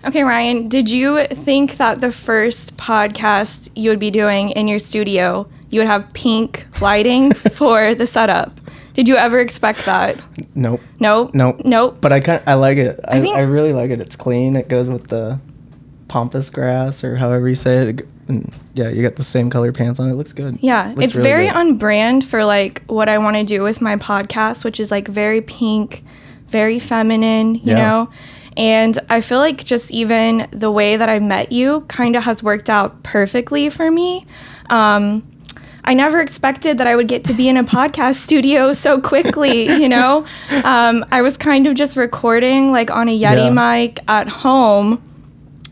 Okay, Ryan, did you think that the first podcast you would be doing in your studio, you would have pink lighting for the setup? Did you ever expect that? Nope. Nope. Nope. Nope. But I like it. I really like it. It's clean. It goes with the pampas grass or however you say it. And yeah, you got the same color pants on. It looks good. Yeah, it's really very good. On brand for like what I want to do with my podcast, which is like very pink, very feminine, you know? And I feel like just even the way that I met you kind of has worked out perfectly for me. I never expected that I would get to be in a podcast studio so quickly, you know? I was kind of just recording like on a Yeti mic at home.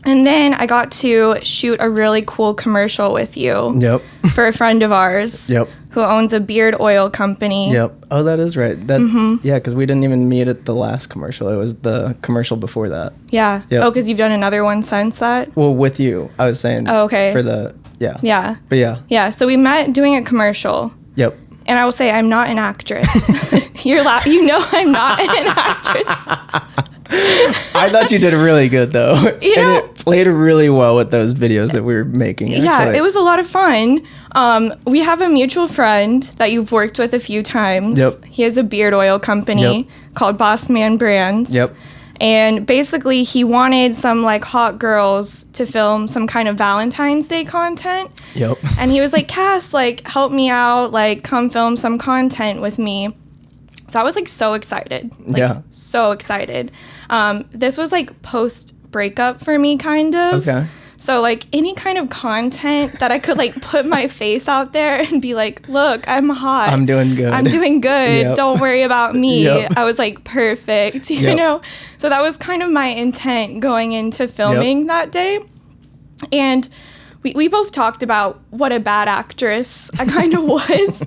And then I got to shoot a really cool commercial with you for a friend of ours who owns a beard oil company. Oh, that is right. Yeah, because we didn't even meet at the last commercial. It was the commercial before that. Yeah. Oh, because you've done another one since that? Well, with you. I was saying. Oh, okay. For the, Yeah. But yeah. Yeah, so we met doing a commercial. And I will say I'm not an actress. You know I'm not an actress. I thought you did really good, though. And it played really well with those videos that we were making. Actually. Yeah, it was a lot of fun. We have a mutual friend that you've worked with a few times. He has a beard oil company called Bossman Brands. And basically, he wanted some like hot girls to film some kind of Valentine's Day content. And he was like, Cass, like, help me out, like, come film some content with me. So I was like so excited. So excited. This was like post breakup for me, kind of. So like any kind of content that I could like put my face out there and be like, look, I'm hot. I'm doing good. I'm doing good. Don't worry about me. I was like perfect, you know? So that was kind of my intent going into filming that day. And we both talked about what a bad actress I kind of was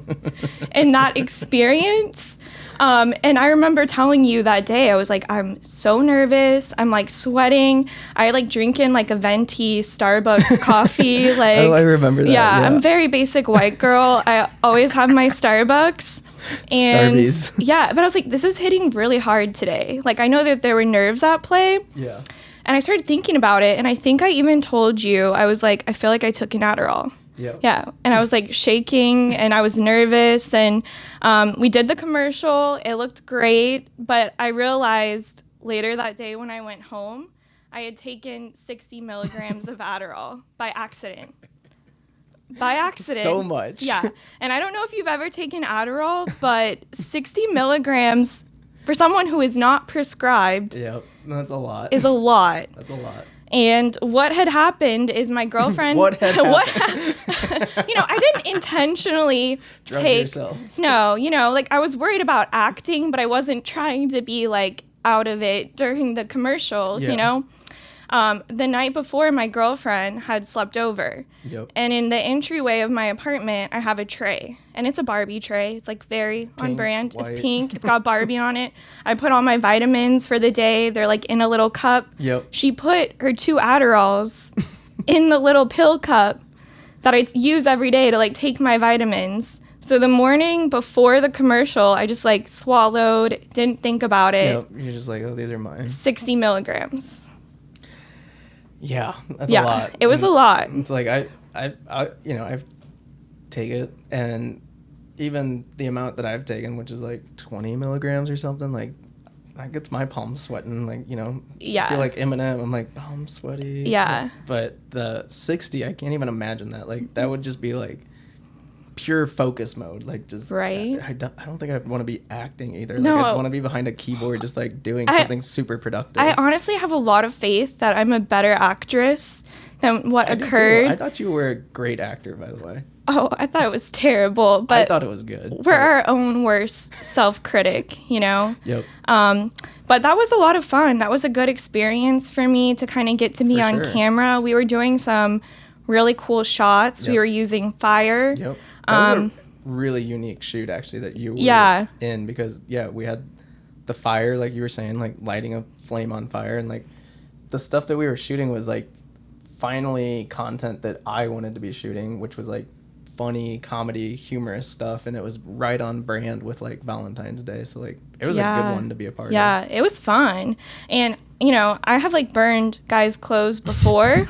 in that experience. And I remember telling you that day, I was like, I'm so nervous. I'm like sweating. I like drinking like a venti Starbucks coffee. Like, oh, I remember that. Yeah, I'm a very basic white girl. I always have my Starbucks. And Starbies. Yeah, but I was like, this is hitting really hard today. Like, I know that there were nerves at play. And I started thinking about it. And I think I even told you, I was like, I feel like I took an Adderall. Yeah. And I was like shaking and I was nervous and we did the commercial. It looked great. But I realized later that day when I went home, I had taken 60 milligrams of Adderall by accident. So much. Yeah. And I don't know if you've ever taken Adderall, but 60 milligrams for someone who is not prescribed. That's a lot. Is a lot. That's a lot. And what had happened is my girlfriend... What happened? You know, I didn't intentionally Drug yourself. No, you know, like I was worried about acting, but I wasn't trying to be like out of it during the commercial, you know? The night before, my girlfriend had slept over. And in the entryway of my apartment, I have a tray. And it's a Barbie tray. It's like very pink, on brand. White. It's pink. It's got Barbie on it. I put all my vitamins for the day. They're like in a little cup. She put her 2 Adderalls in the little pill cup that I use every day to like take my vitamins. So the morning before the commercial, I just like swallowed, didn't think about it. You're just like, oh, these are mine. 60 milligrams. Yeah, that's a lot. It was a lot. It's like I you know, I've taken it, and even the amount that I've taken, which is like 20 milligrams or something, like that gets my palms sweating. Like, you know, I feel like Eminem. I'm like, oh, I'm sweaty. But the 60, I can't even imagine that. Like that would just be like pure focus mode, like just right. I don't think I'd want to be acting either. No. Like I'd want to be behind a keyboard just like doing something super productive. I honestly have a lot of faith that I'm a better actress than what occurred. I thought you were a great actor, by the way. Oh, I thought it was terrible, but I thought it was good. We're our own worst self-critic, you know? But that was a lot of fun. That was a good experience for me to kind of get to be on camera. We were doing some really cool shots. We were using fire. That was a really unique shoot, actually, that you were in, because, we had the fire, like you were saying, like lighting a flame on fire, and like the stuff that we were shooting was like finally content that I wanted to be shooting, which was like funny, comedy, humorous stuff, and it was right on brand with like Valentine's Day, so like it was a good one to be a part of. Yeah, it was fun. And you know, I have like burned guys' clothes before.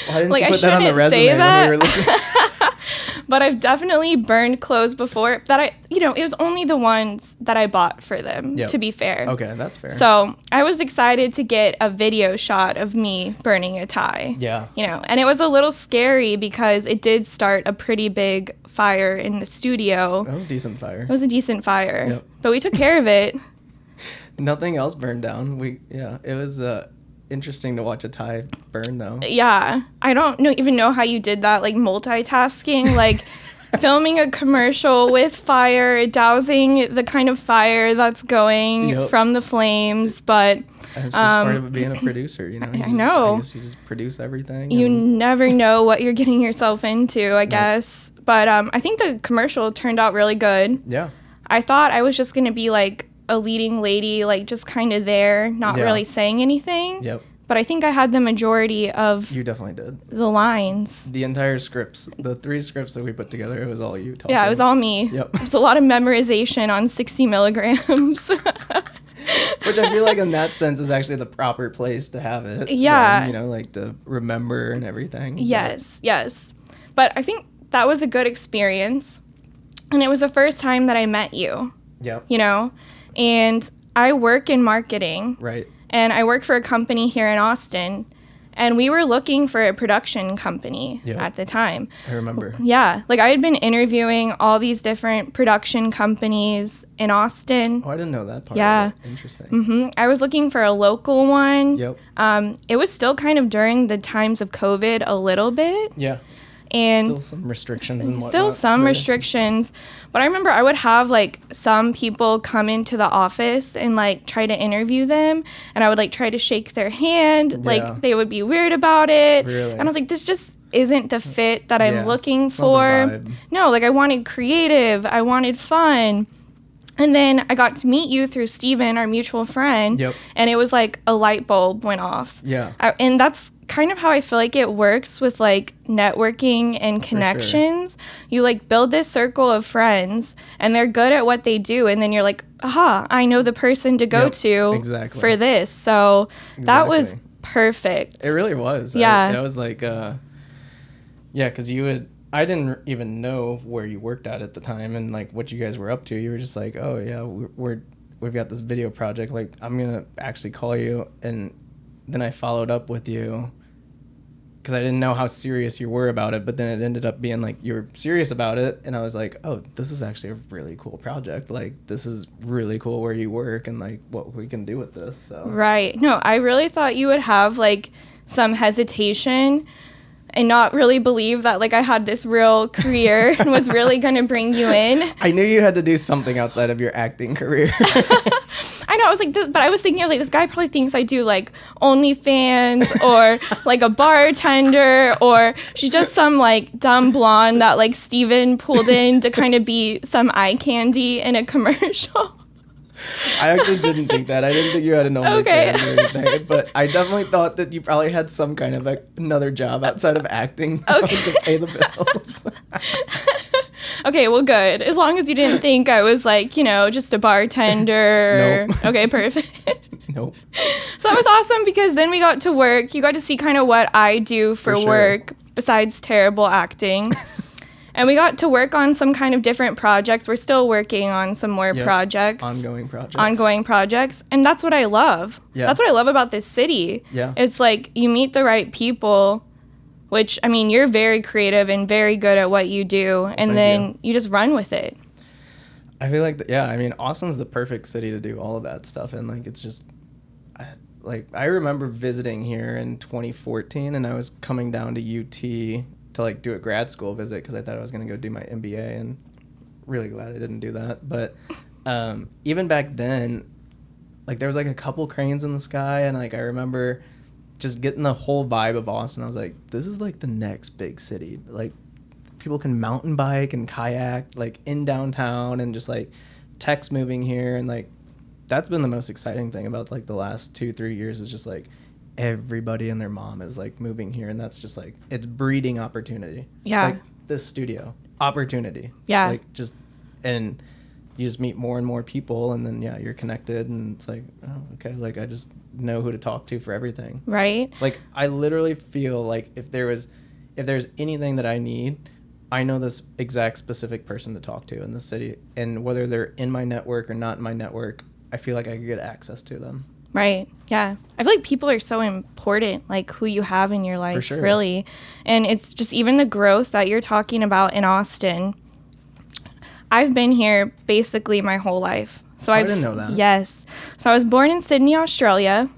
Why didn't like, you I put that on the shouldn't resume say that. when we were looking? But I've definitely burned clothes before that it was only the ones that I bought for them, to be fair. Okay, that's fair. So I was excited to get a video shot of me burning a tie. Yeah. You know, and it was a little scary because it did start a pretty big fire in the studio. That was a decent fire. It was a decent fire. Yep. But we took care of it. Nothing else burned down. It was interesting to watch a tie burn though. Yeah. I don't even know how you did that, like multitasking, like filming a commercial with fire, dousing the kind of fire that's going from the flames, but it's just part of being a producer, you know. I know. I guess you just produce everything. You never know what you're getting yourself into, I guess. But I think the commercial turned out really good. Yeah. I thought I was just going to be like a leading lady, like just kind of there, not really saying anything. Yep. But I think I had the majority of You definitely did. The lines. The entire scripts, the 3 scripts that we put together, it was all you talking. Yeah, it was all me. Yep. It was a lot of memorization on 60 milligrams. Which I feel like in that sense is actually the proper place to have it. Yeah. You know, like to remember and everything. Yes. But I think that was a good experience. And it was the first time that I met you. Yep. You know? And I work in marketing. Right. And I work for a company here in Austin. And we were looking for a production company at the time. I remember. Yeah. Like, I had been interviewing all these different production companies in Austin. Oh, I didn't know that part. Yeah. Interesting. Mm-hmm. I was looking for a local one. Yep. It was still kind of during the times of COVID a little bit. Yeah. And still some restrictions and whatnot. Still some restrictions. But I remember I would have, like, some people come into the office and, like, try to interview them. And I would, like, try to shake their hand. Yeah. Like, they would be weird about it. Really? And I was like, this just isn't the fit that I'm looking for. No, like, I wanted creative. I wanted fun. And then I got to meet you through Steven, our mutual friend. Yep. And it was like a light bulb went off. Yeah. And that's kind of how I feel like it works with like networking and connections. Sure. You like build this circle of friends and they're good at what they do. And then you're like, aha, I know the person to go to for this. So that was perfect. It really was. Yeah. I was like, because I didn't even know where you worked at the time and like what you guys were up to. You were just like, oh yeah, we've got this video project. Like I'm gonna actually call you, and then I followed up with you because I didn't know how serious you were about it. But then it ended up being like you were serious about it, and I was like, oh, this is actually a really cool project. Like this is really cool where you work and like what we can do with this. So. Right. No, I really thought you would have like some hesitation and not really believe that like I had this real career and was really going to bring you in. I knew you had to do something outside of your acting career. I know, I was like this, but I was thinking, this guy probably thinks I do like OnlyFans or like a bartender, or she's just some like dumb blonde that like Steven pulled in to kind of be some eye candy in a commercial. I actually didn't think that. I didn't think you had an OnlyFans or anything, but I definitely thought that you probably had some kind of another job outside of acting to pay the bills. Okay, well, good. As long as you didn't think I was like, just a bartender. Nope. Okay, perfect. Nope. So that was awesome because then we got to work. You got to see kind of what I do for work besides terrible acting. And we got to work on some kind of different projects. We're still working on some more projects. Ongoing projects. And that's what I love. Yeah. That's what I love about this city. Yeah. It's like you meet the right people, which, I mean, you're very creative and very good at what you do. And then you just run with it. I feel like, Austin's the perfect city to do all of that stuff. And like, it's just, I remember visiting here in 2014 and I was coming down to UT to like do a grad school visit because I thought I was going to go do my MBA, and really glad I didn't do that. But even back then, like there was like a couple cranes in the sky, and like I remember just getting the whole vibe of Austin. I was like, this is like the next big city. Like people can mountain bike and kayak like in downtown, and just like tech's moving here, and like that's been the most exciting thing about like the last 2-3 years is just like everybody and their mom is like moving here, and that's just like it's breeding opportunity. Yeah. Like this studio opportunity. Yeah. Like just, and you just meet more and more people, and then you're connected, and it's like, oh, okay, like I just know who to talk to for everything. Right. Like I literally feel like if there's anything that I need, I know this exact specific person to talk to in the city, and whether they're in my network or not in my network, I feel like I could get access to them. Right. Yeah. I feel like people are so important, like who you have in your life, For sure. really. And it's just even the growth that you're talking about in Austin. I've been here basically my whole life. So I didn't know that. Yes. So I was born in Sydney, Australia.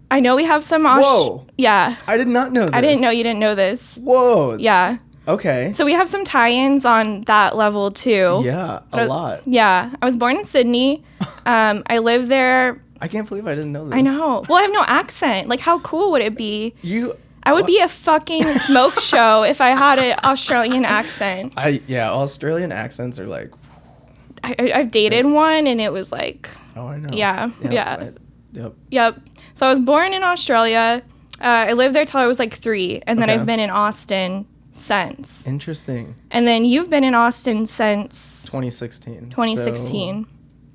I know we have some Whoa. Yeah. I did not know this. I didn't know you didn't know this. Whoa. Yeah. Okay. So we have some tie-ins on that level too. Yeah, a lot. Yeah. I was born in Sydney. I lived there. I can't believe I didn't know this. I know. Well, I have no accent. Like, how cool would it be? I would be a fucking smoke show if I had an Australian accent. Australian accents are like... I've dated one, and it was like... Oh, I know. Yeah. Yep. Yep. So I was born in Australia. I lived there till I was like 3, and then I've been in Austin since. Interesting. And then you've been in Austin since... 2016. 2016. So,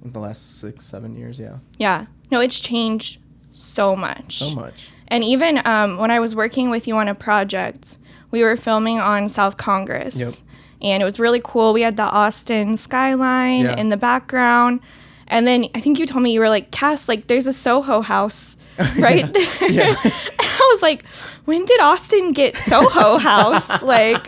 the last 6-7 years, yeah. Yeah. No, it's changed so much. So much. And even when I was working with you on a project, we were filming on South Congress. Yep. And it was really cool. We had the Austin skyline in the background. And then I think you told me you were like, Cass, like there's a Soho house right there. Yeah. And I was like, when did Austin get Soho house? Like,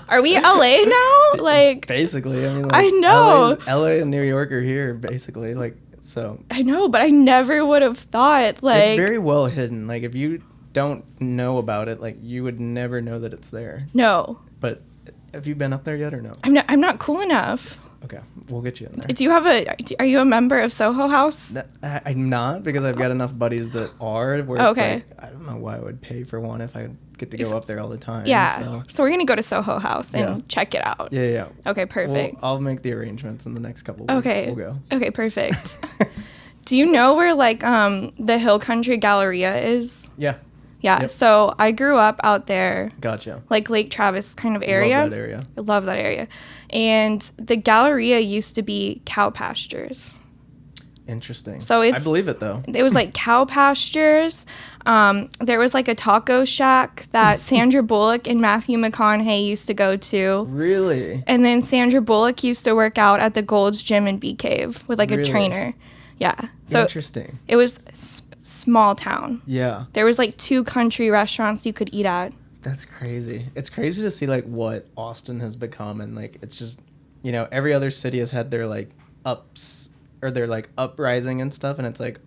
are we LA now? Like, basically, I mean, like, I know. LA and New York are here, basically. Like, so. I know, but I never would have thought, like. It's very well hidden. Like, if you don't know about it, like, you would never know that it's there. No. But have you been up there yet or no? I'm not cool enough. Okay, we'll get you in there. Do you have are you a member of Soho House? I'm not, because I've got enough buddies that are, where it's like, I don't know why I would pay for one if I get to go up there all the time. Yeah. So we're going to go to Soho House and check it out. Yeah. Okay, perfect. I'll make the arrangements in the next couple of weeks. Okay. We'll go. Okay, perfect. Do you know where, like, the Hill Country Galleria is? Yeah. Yeah, Yep. So I grew up out there. Gotcha. Like Lake Travis kind of area. Love that area. I love that area. And the Galleria used to be cow pastures. Interesting. So I believe it, though. It was like cow pastures. There was like a taco shack that Sandra Bullock and Matthew McConaughey used to go to. Really? And then Sandra Bullock used to work out at the Gold's Gym in Bee Cave with like a trainer. Yeah. So interesting. It was small town. Yeah. There was like 2 country restaurants you could eat at. That's crazy. It's crazy to see like what Austin has become, and like it's just, you know, every other city has had their like ups or their like uprising and stuff, and it's like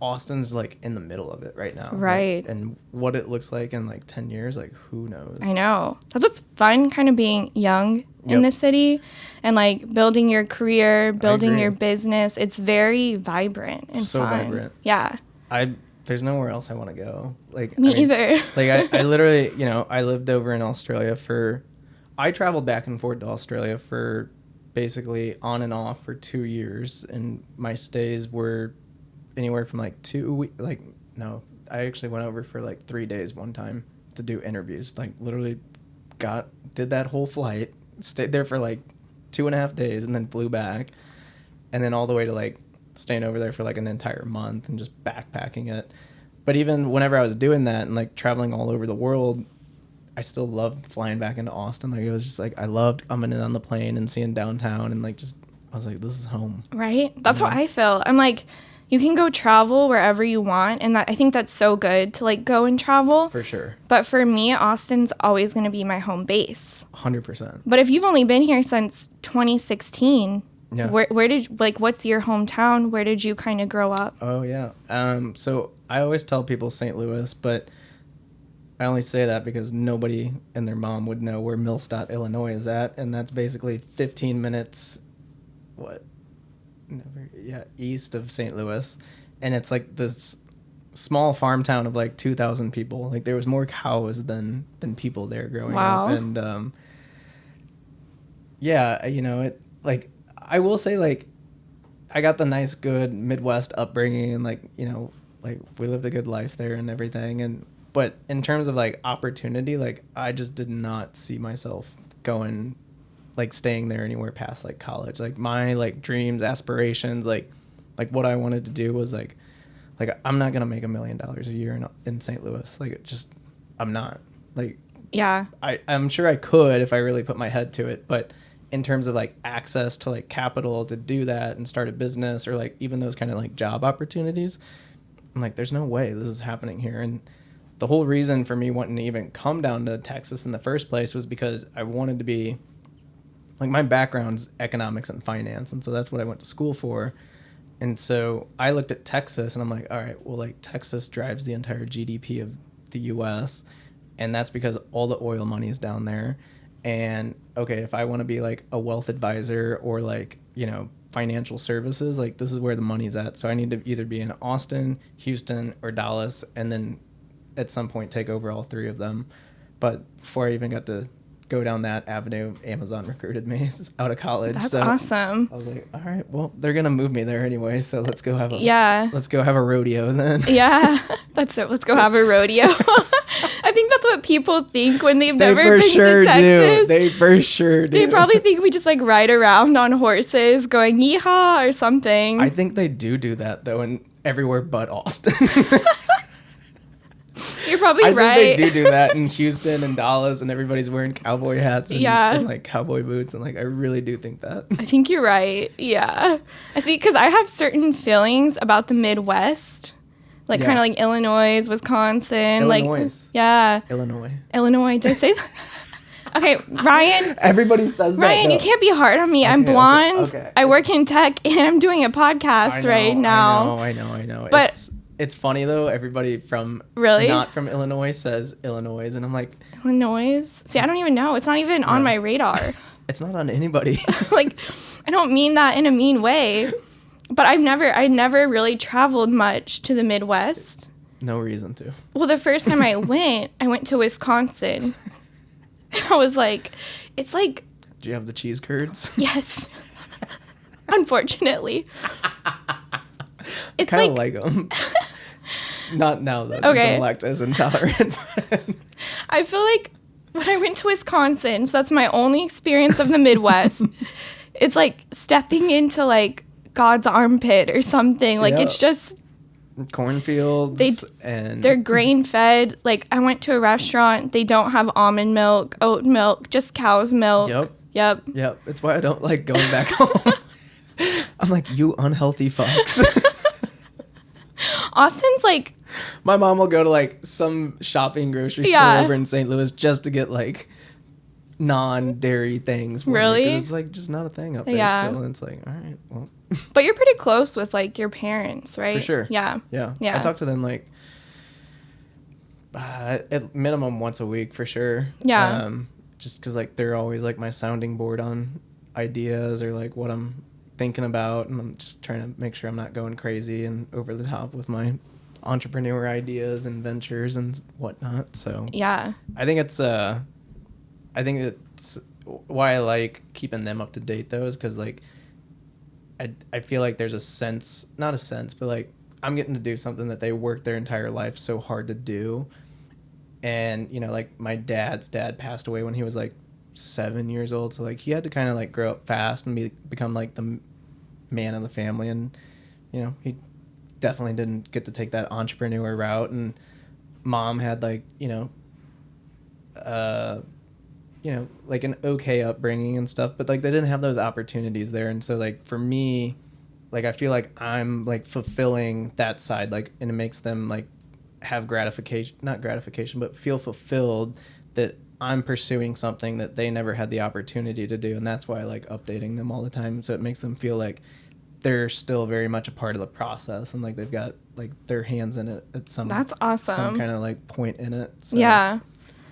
Austin's like in the middle of it right now. Right. Like, and what it looks like in like 10 years, like who knows? I know. That's what's fun, kind of being young in the city and like building your career, building your business. It's very vibrant and so fun. Vibrant. Yeah. There's nowhere else I want to go. Like Me either. Like I literally, you know, I lived over in Australia I traveled back and forth to Australia for basically on and off for 2 years, and my stays were anywhere from like 2 weeks. Like, no, I actually went over for like 3 days one time to do interviews. Like literally did that whole flight, stayed there for like 2.5 days, and then flew back, and then all the way to like staying over there for like an entire month and just backpacking it. But even whenever I was doing that and like traveling all over the world, I still loved flying back into Austin. Like it was just like I loved coming in on the plane and seeing downtown, and like just I was like, this is home. Right? That's how I feel. I'm like, you can go travel wherever you want, and I think that's so good to like go and travel. For sure. But for me, Austin's always going to be my home base. 100%. But if you've only been here since 2016, where did like what's your hometown? Where did you kind of grow up? Oh yeah. So I always tell people St. Louis, but I only say that because nobody and their mom would know where Millstadt, Illinois is at, and that's basically 15 minutes east of St. Sim, and it's like this small farm town of like 2,000 people. Like there was more cows than people there growing up, and you know, it like I will say like I got the nice good Midwest upbringing, and like, you know, like we lived a good life there and everything, but in terms of like opportunity, like I just did not see myself going like staying there anywhere past like college. Like my like dreams, aspirations, like what I wanted to do was like I'm not gonna make $1 million a year in St. Louis. Like, it just, I'm not. Like, yeah, I'm sure I could if I really put my head to it, but in terms of like access to like capital to do that and start a business, or like even those kind of like job opportunities, I'm like, there's no way this is happening here. And the whole reason for me wanting to even come down to Texas in the first place was because I wanted to be, like, my background's economics and finance, and so that's what I went to school for. And so I looked at Texas and I'm like, all right, well, like, Texas drives the entire GDP of the US, and that's because all the oil money is down there. And okay, if I want to be like a wealth advisor or like, you know, financial services, like, this is where the money's at. So I need to either be in Austin, Houston, or Dallas, and then at some point take over all three of them. But before I even got to go down that avenue, Amazon recruited me out of college. That's so awesome. I was like, all right, well, they're gonna move me there anyway, so let's go have a rodeo then. Yeah, that's it. Let's go have a rodeo. I think that's what people think when they've never been sure to Texas. They for sure do. They probably think we just like ride around on horses going yeehaw or something. I think they do that though, and everywhere but Austin. You're probably right. I think they do that in Houston and Dallas, and everybody's wearing cowboy hats and like cowboy boots, and like I really do think that. I think you're right. Yeah, I see, because I have certain feelings about the Midwest, like kind of like Illinois, Wisconsin, Illinois. Illinois. Did I say that? Okay, Ryan. Everybody says that. Ryan, you can't be hard on me. Okay, I'm blonde. Okay. I work in tech, and I'm doing a podcast right now. I know. But it's funny though. Everybody from not from Illinois says Illinois, and I'm like, Illinois? See, I don't even know. It's not even on my radar. It's not on anybody's. Like, I don't mean that in a mean way, but I never really traveled much to the Midwest. No reason to. Well, the first time I went to Wisconsin. I was like, it's like. Do you have the cheese curds? Yes. Unfortunately. It's kind of like them. Not now, though, since I'm lactose intolerant. I feel like when I went to Wisconsin, so that's my only experience of the Midwest, it's like stepping into like God's armpit or something. Like, it's just cornfields they're grain fed. Like, I went to a restaurant, they don't have almond milk, oat milk, just cow's milk. Yep. It's why I don't like going back home. I'm like, you unhealthy fucks. Austin's like, my mom will go to like some shopping grocery store over in St. Louis just to get like non-dairy things. Really? Because it's like just not a thing up there still. And it's like, all right, well. But you're pretty close with like your parents, right? For sure. Yeah. I talk to them like at minimum once a week for sure. Yeah. Just because like they're always like my sounding board on ideas or like what I'm thinking about, and I'm just trying to make sure I'm not going crazy and over the top with my entrepreneur ideas and ventures and whatnot. So yeah, I think it's why I like keeping them up to date though, is because like I feel like there's not a sense, but like I'm getting to do something that they worked their entire life so hard to do. And you know, like my dad's dad passed away when he was like 7 years old, so like he had to kind of like grow up fast and become like the man of the family, and you know, he definitely didn't get to take that entrepreneur route. And mom had like you know like an okay upbringing and stuff, but like they didn't have those opportunities there. And so like for me, like I feel like I'm like fulfilling that side, like, and it makes them like have not gratification, but feel fulfilled that I'm pursuing something that they never had the opportunity to do. And that's why I like updating them all the time. So it makes them feel like they're still very much a part of the process, and like they've got like their hands in it at some that's awesome, some kind of like point in it. So. Yeah.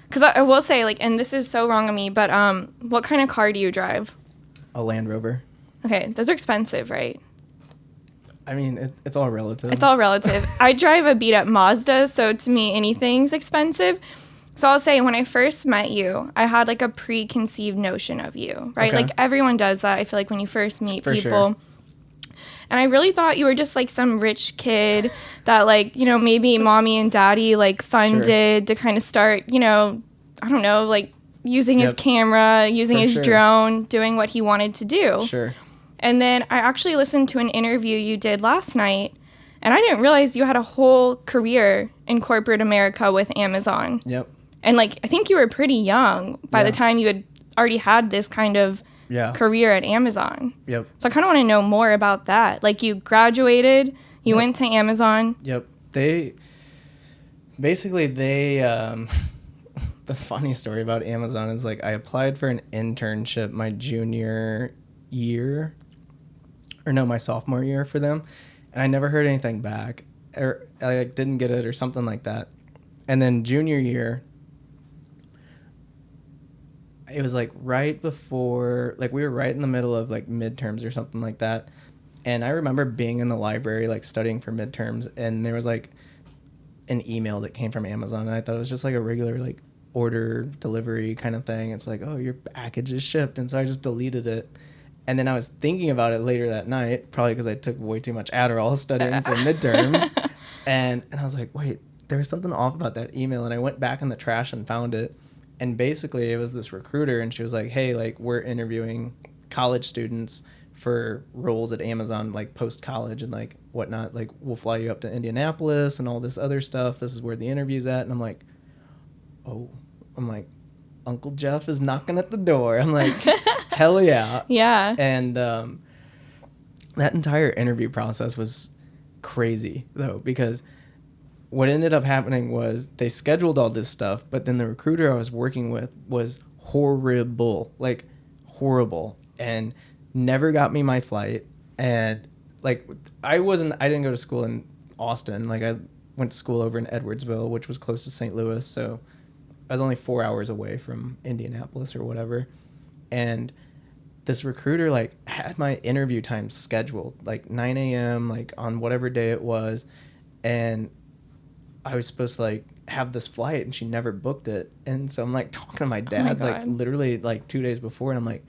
Because I will say, like, and this is so wrong of me, but what kind of car do you drive? A Land Rover. Okay, those are expensive, right? I mean, it's all relative. It's all relative. I drive a beat-up Mazda, so to me, anything's expensive. So I'll say, when I first met you, I had like a preconceived notion of you, right? Okay. Like everyone does that, I feel like, when you first meet people. Sure. And I really thought you were just like some rich kid that like, you know, maybe mommy and daddy like funded to kind of start, you know, I don't know, like using his camera, using his sure. drone, doing what he wanted to do. Sure. And then I actually listened to an interview you did last night, and I didn't realize you had a whole career in corporate America with Amazon. Yep. And like, I think you were pretty young by the time you had already had this kind of career at Amazon. Yep. So I kind of want to know more about that. Like, you graduated, you went to Amazon. Yep. They the funny story about Amazon is like I applied for an internship my junior year, or no, my sophomore year for them, and I never heard anything back, or I like didn't get it or something like that. And then junior year, it was like right before, like we were right in the middle of like midterms or something like that. And I remember being in the library, like studying for midterms, and there was like an email that came from Amazon, and I thought it was just like a regular like order delivery kind of thing. It's like, oh, your package is shipped. And so I just deleted it. And then I was thinking about it later that night, probably because I took way too much Adderall studying for midterms. And I was like, wait, there was something off about that email. And I went back in the trash and found it. And basically it was this recruiter, and she was like, hey, like we're interviewing college students for roles at Amazon, like post-college and like whatnot. Like we'll fly you up to Indianapolis and all this other stuff. This is where the interview's at. And I'm like, oh, I'm like, Uncle Jeff is knocking at the door. I'm like, hell yeah. Yeah. And that entire interview process was crazy, though, because what ended up happening was they scheduled all this stuff, but then the recruiter I was working with was horrible, like horrible, and never got me my flight. And like, I didn't go to school in Austin. Like I went to school over in Edwardsville, which was close to St. Louis. So I was only 4 hours away from Indianapolis or whatever. And this recruiter like had my interview time scheduled like 9 a.m. like on whatever day it was. And I was supposed to like have this flight, and she never booked it. And so I'm like talking to my dad like literally like 2 days before, and I'm like,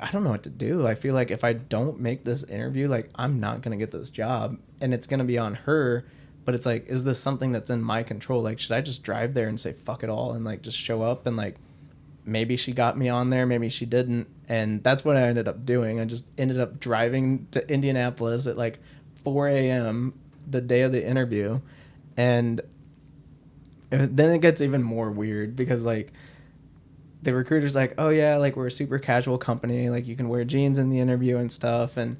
I don't know what to do. I feel like if I don't make this interview, like I'm not going to get this job, and it's going to be on her. But it's like, is this something that's in my control? Like, should I just drive there and say, fuck it all, and like just show up, and like maybe she got me on there, maybe she didn't. And that's what I ended up doing. I just ended up driving to Indianapolis at like 4 a.m. the day of the interview. And then it gets even more weird because like the recruiter's like, oh yeah, like we're a super casual company, like you can wear jeans in the interview and stuff. And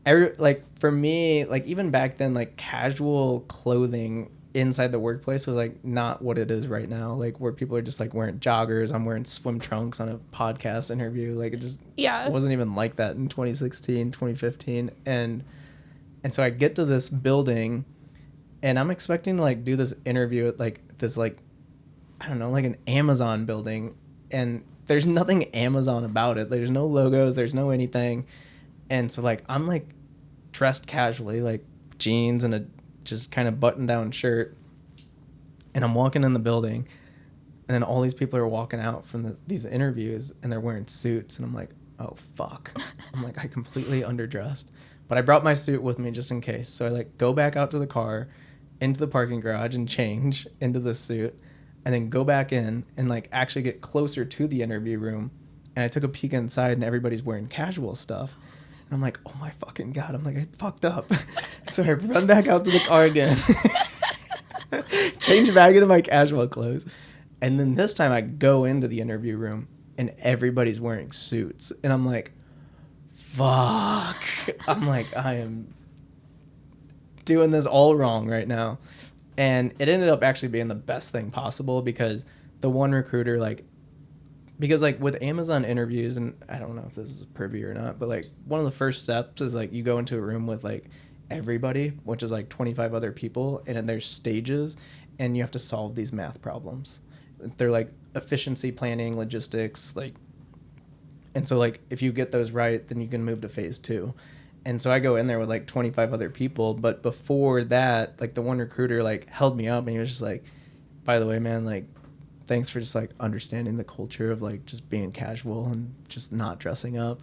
like for me, like even back then, like casual clothing inside the workplace was like not what it is right now, like where people are just like wearing joggers. I'm wearing swim trunks on a podcast interview. Like it just wasn't even like that in 2016, 2015. And so I get to this building, and I'm expecting to like do this interview at like this, like, I don't know, like an Amazon building. And there's nothing Amazon about it. There's no logos. There's no anything. And so like, I'm like dressed casually, like jeans and a just kind of button down shirt. And I'm walking in the building, and then all these people are walking out from these interviews, and they're wearing suits. And I'm like, oh fuck. I'm like, I completely underdressed, but I brought my suit with me just in case. So I like go back out to the car, into the parking garage, and change into this suit, and then go back in and like actually get closer to the interview room. And I took a peek inside, and everybody's wearing casual stuff. And I'm like, oh my fucking God. I'm like, I fucked up. So I run back out to the car again, change back into my casual clothes. And then this time I go into the interview room, and everybody's wearing suits. And I'm like, fuck. I'm like, I am doing this all wrong right now. And it ended up actually being the best thing possible, because the one recruiter, like, because like with Amazon interviews, and I don't know if this is privy or not, but like one of the first steps is like you go into a room with like everybody, which is like 25 other people, and then there's stages, and you have to solve these math problems. They're like efficiency planning, logistics, like, and so like if you get those right, then you can move to phase 2. And so I go in there with like 25 other people, but before that, like the one recruiter like held me up, and he was just like, by the way, man, like, thanks for just like understanding the culture of like just being casual and just not dressing up.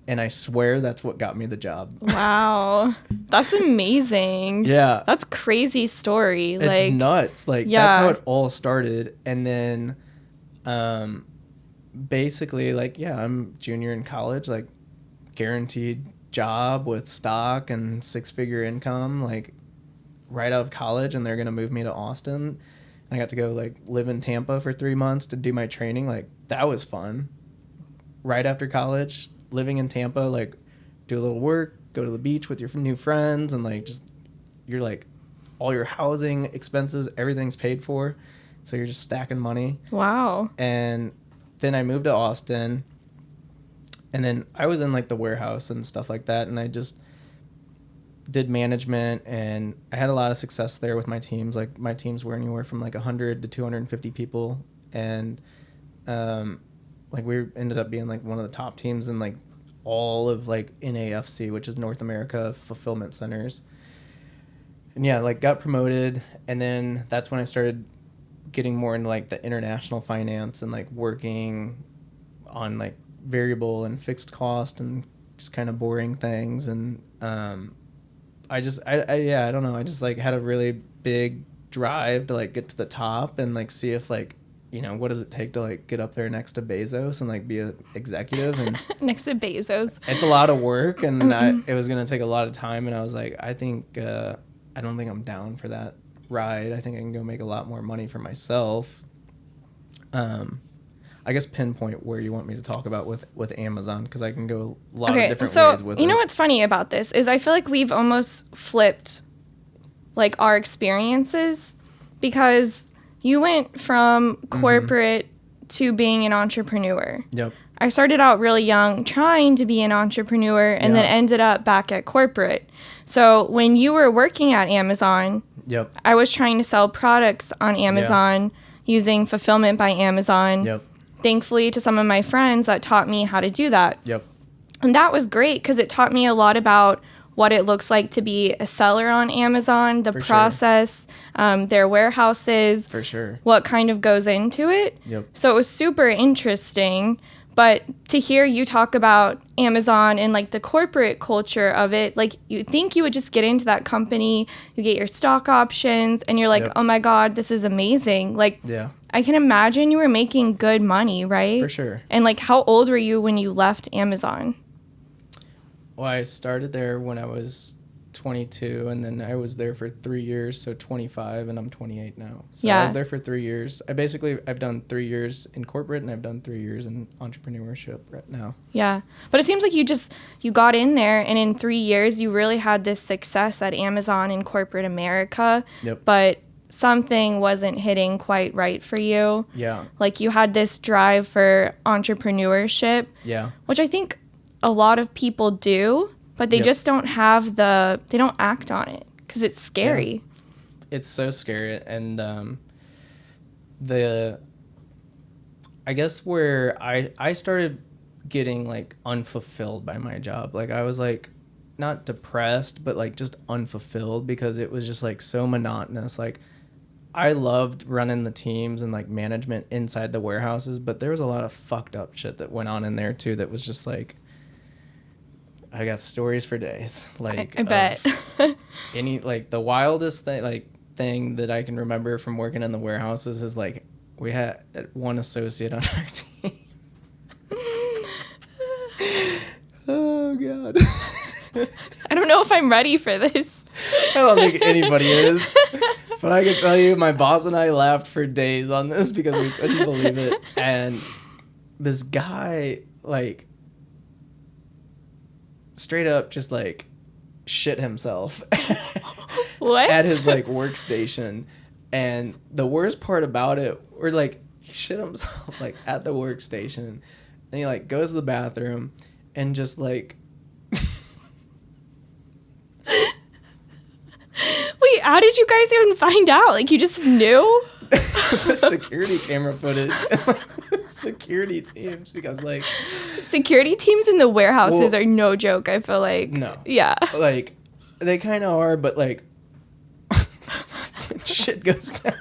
And I swear that's what got me the job. Wow. That's amazing. Yeah. That's crazy story. It's nuts. Like that's how it all started. And then basically like, yeah, I'm junior in college, like guaranteed job with stock and 6-figure income, like right out of college, and they're going to move me to Austin. I got to go like live in Tampa for 3 months to do my training. Like that was fun. Right after college, living in Tampa, like do a little work, go to the beach with your new friends, and like just you're like all your housing expenses, everything's paid for. So you're just stacking money. Wow. And then I moved to Austin, and then I was in like the warehouse and stuff like that. And I just did management, and I had a lot of success there with my teams. Like my teams were anywhere from like 100 to 250 people. And, like we ended up being like one of the top teams in like all of like NAFC, which is North America Fulfillment Centers. And yeah, like got promoted, and then that's when I started getting more into like the international finance and like working on like variable and fixed cost and just kind of boring things. And I don't know, I just like had a really big drive to like get to the top and like see if like, you know, what does it take to like get up there next to Bezos and like be a executive. And next to Bezos, it's a lot of work, and it was going to take a lot of time. And I was like, I don't think I'm down for that ride. I think I can go make a lot more money for myself. I guess pinpoint where you want me to talk about with Amazon, because I can go a lot of different ways with it. You know what's funny about this is I feel like we've almost flipped like our experiences, because you went from corporate to being an entrepreneur. Yep. I started out really young trying to be an entrepreneur, and then ended up back at corporate. So when you were working at Amazon, I was trying to sell products on Amazon using Fulfillment by Amazon. Thankfully to some of my friends that taught me how to do that. And that was great, because it taught me a lot about what it looks like to be a seller on Amazon, the process, their warehouses, what kind of goes into it. So it was super interesting. But to hear you talk about Amazon and like the corporate culture of it, like you think you would just get into that company, you get your stock options, and you're like, oh my God, this is amazing. Like, I can imagine you were making good money, right? For sure. And like, how old were you when you left Amazon? Well, I started there when I was 22, and then I was there for 3 years, so 25, and I'm 28 now. So I was there for 3 years. I've done 3 years in corporate, and I've done 3 years in entrepreneurship right now. Yeah. But it seems like you got in there, and in 3 years, you really had this success at Amazon in corporate America. But something wasn't hitting quite right for you. Like you had this drive for entrepreneurship. Which I think a lot of people do, but they just don't have they don't act on it because it's scary. It's so scary. And I guess where I started getting like unfulfilled by my job, like I was like not depressed, but like just unfulfilled, because it was just like so monotonous. Like I loved running the teams and like management inside the warehouses, but there was a lot of fucked up shit that went on in there too that was just like, I got stories for days. Like I bet. Like the wildest thing that I can remember from working in the warehouses is like we had one associate on our team. Oh God. I don't know if I'm ready for this. I don't think anybody is. But I can tell you, my boss and I laughed for days on this because we couldn't believe it. And this guy, like, straight up just, like, shit himself. What? At his, like, workstation. And the worst part about it, or like, he shit himself, like, at the workstation. Then he, like, goes to the bathroom and just, like... Wait, how did you guys even find out? Like, you just knew? Security camera footage and like, security teams, because like security teams in the warehouses are no joke. I feel like like they kind of are, but like shit goes down.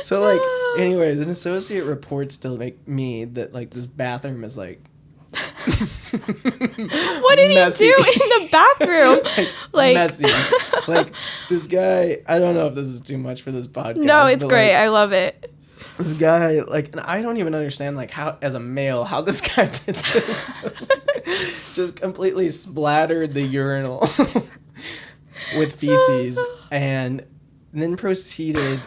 So like, anyways, an associate reports to like me that like this bathroom is like. What did messy. He do in the bathroom? like messy. Like this guy, I don't know if this is too much for this podcast. No, it's great. Like, I love it. This guy, like, and I don't even understand, like, how, as a male, how this guy did this. Just completely splattered the urinal with feces, and then proceeded.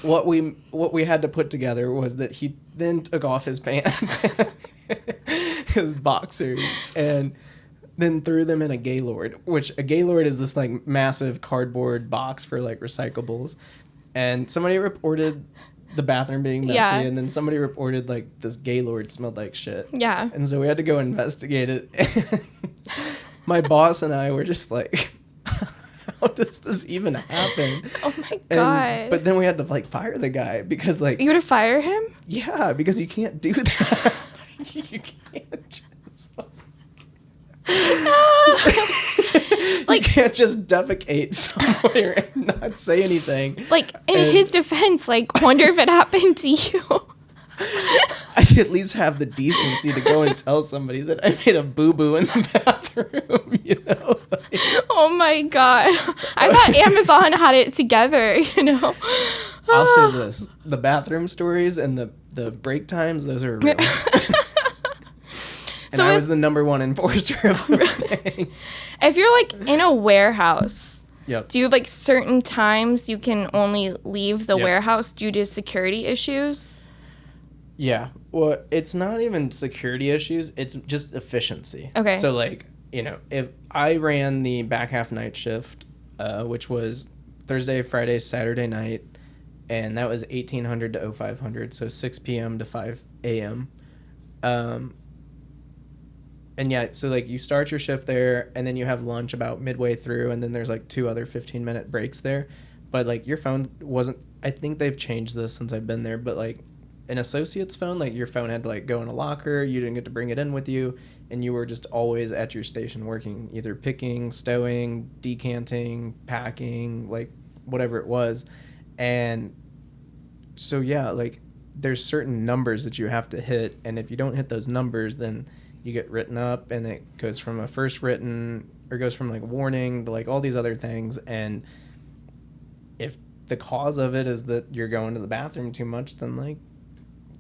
What we had to put together was that he then took off his pants, his boxers, and then threw them in a Gaylord, which a Gaylord is this like massive cardboard box for like recyclables. And somebody reported the bathroom being messy, and then somebody reported like this Gaylord smelled like shit. Yeah. And so we had to go investigate it. And my boss and I were just like, how does this even happen? Oh my God. But then we had to like fire the guy because like... You had to fire him? Yeah, because you can't do that. You can't just... Like, you can't just defecate somewhere and not say anything. Like, in his defense, like, wonder if it happened to you. I at least have the decency to go and tell somebody that I made a boo-boo in the bathroom, you know? Like, oh my God. I thought Amazon had it together, you know? I'll say this. The bathroom stories and the break times, those are real. And so I was the number one enforcer of those things. If you're like in a warehouse, yep. do you have like certain times you can only leave the warehouse due to security issues? Yeah. Well, it's not even security issues. It's just efficiency. Okay. So like, you know, if I ran the back half night shift, which was Thursday, Friday, Saturday night, and that was 1800 to 0500, so 6 p.m. to 5 a.m. And yeah, so like you start your shift there and then you have lunch about midway through and then there's like 2 other 15-minute breaks there. But like your phone wasn't, I think they've changed this since I've been there, but like an associate's phone, like your phone had to like go in a locker, you didn't get to bring it in with you, and you were just always at your station working, either picking, stowing, decanting, packing, like whatever it was. And so yeah, like there's certain numbers that you have to hit, and if you don't hit those numbers, then you get written up, and it goes from a first written, or goes from like warning to like all these other things. And if the cause of it is that you're going to the bathroom too much, then like,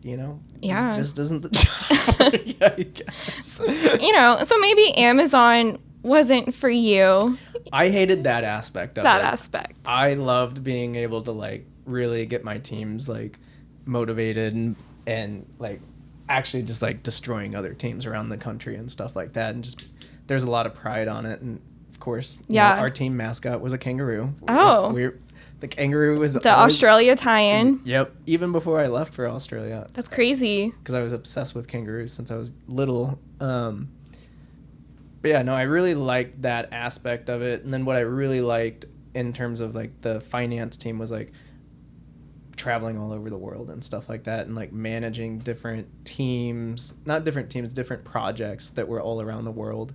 you know, this just isn't the job. Yeah, I guess. You know, so maybe Amazon wasn't for you. I hated that aspect of it. That aspect. I loved being able to like really get my teams like motivated and like actually just like destroying other teams around the country and stuff like that, and just there's a lot of pride on it. And of course, you know, our team mascot was a kangaroo. The kangaroo was the Australia tie-in. Yep, even before I left for Australia. That's crazy, because I was obsessed with kangaroos since I was little. But yeah, no, I really liked that aspect of it. And then what I really liked in terms of like the finance team was like traveling all over the world and stuff like that, and like managing different teams, not different teams, different projects that were all around the world.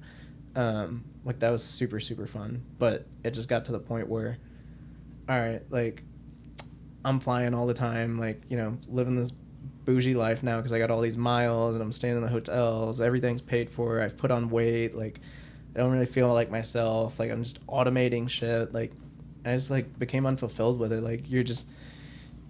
Like that was super, super fun. But it just got to the point where, all right, like I'm flying all the time, like, you know, living this bougie life now because I got all these miles and I'm staying in the hotels, everything's paid for, I've put on weight, like I don't really feel like myself, like I'm just automating shit, like I just like became unfulfilled with it. Like you're just,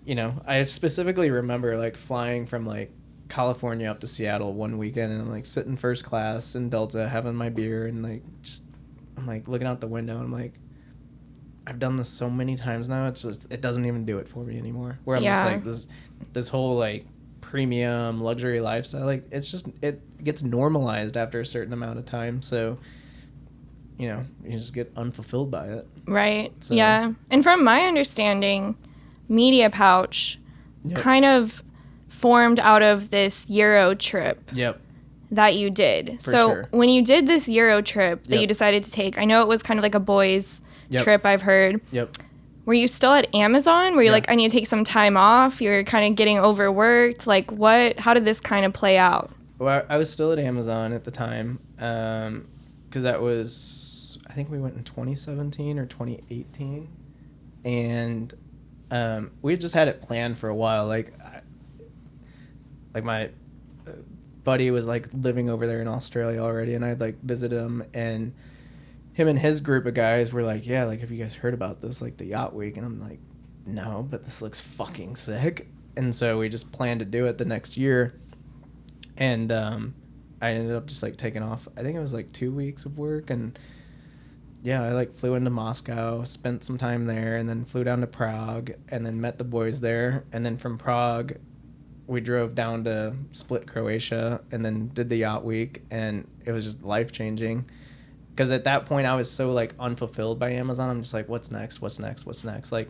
you know, I specifically remember like flying from like California up to Seattle one weekend, and I'm like sitting first class in Delta having my beer, and like just I'm like looking out the window and I'm like, I've done this so many times now, it's just, it doesn't even do it for me anymore. Where I'm just like this whole like premium luxury lifestyle, like it's just, it gets normalized after a certain amount of time. So, you know, you just get unfulfilled by it. Right. So. Yeah. And from my understanding, Media Pouch kind of formed out of this Euro trip that you did. When you did this Euro trip that you decided to take, I know it was kind of like a boys trip, I've heard. Were you still at Amazon? Were you like, I need to take some time off? You're kind of getting overworked? Like how did this kind of play out? Well, I was still at Amazon at the time, because that was, I think we went in 2017 or 2018. And we just had it planned for a while. Like my buddy was like living over there in Australia already, and I'd like visited him, and him and his group of guys were like, yeah, like, have you guys heard about this, like the Yacht Week? And I'm like, no, but this looks fucking sick. And so we just planned to do it the next year. And I ended up just like taking off. I think it was like 2 weeks of work. And yeah, I like flew into Moscow, spent some time there, and then flew down to Prague, and then met the boys there. And then from Prague, we drove down to Split, Croatia, and then did the Yacht Week. And it was just life-changing. Because at that point, I was so like unfulfilled by Amazon. I'm just like, what's next? Like,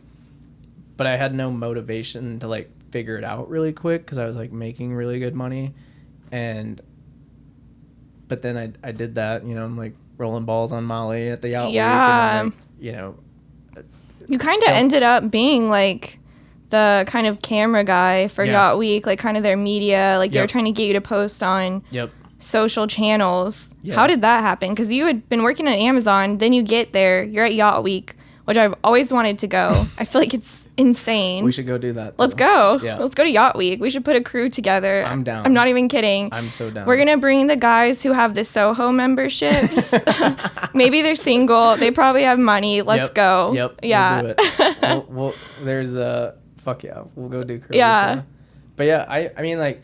but I had no motivation to like figure it out really quick because I was like making really good money. But then I did that, I'm like rolling balls on Molly at the Yacht Week. And I'm like, you kind of ended up being like the kind of camera guy for Yacht Week, like kind of their media, like they were trying to get you to post on social channels. How did that happen? Because you had been working at Amazon, then you get there, you're at Yacht Week, which I've always wanted to go. I feel like it's insane. We should go do that. Let's go. Yeah. Let's go to Yacht Week. We should put a crew together. I'm down. I'm not even kidding. I'm so down. We're going to bring the guys who have the Soho memberships. Maybe they're single. They probably have money. Let's go. Yep. Yeah. We'll do it. There's fuck yeah. We'll go do Croatia. Yeah. But yeah, I mean like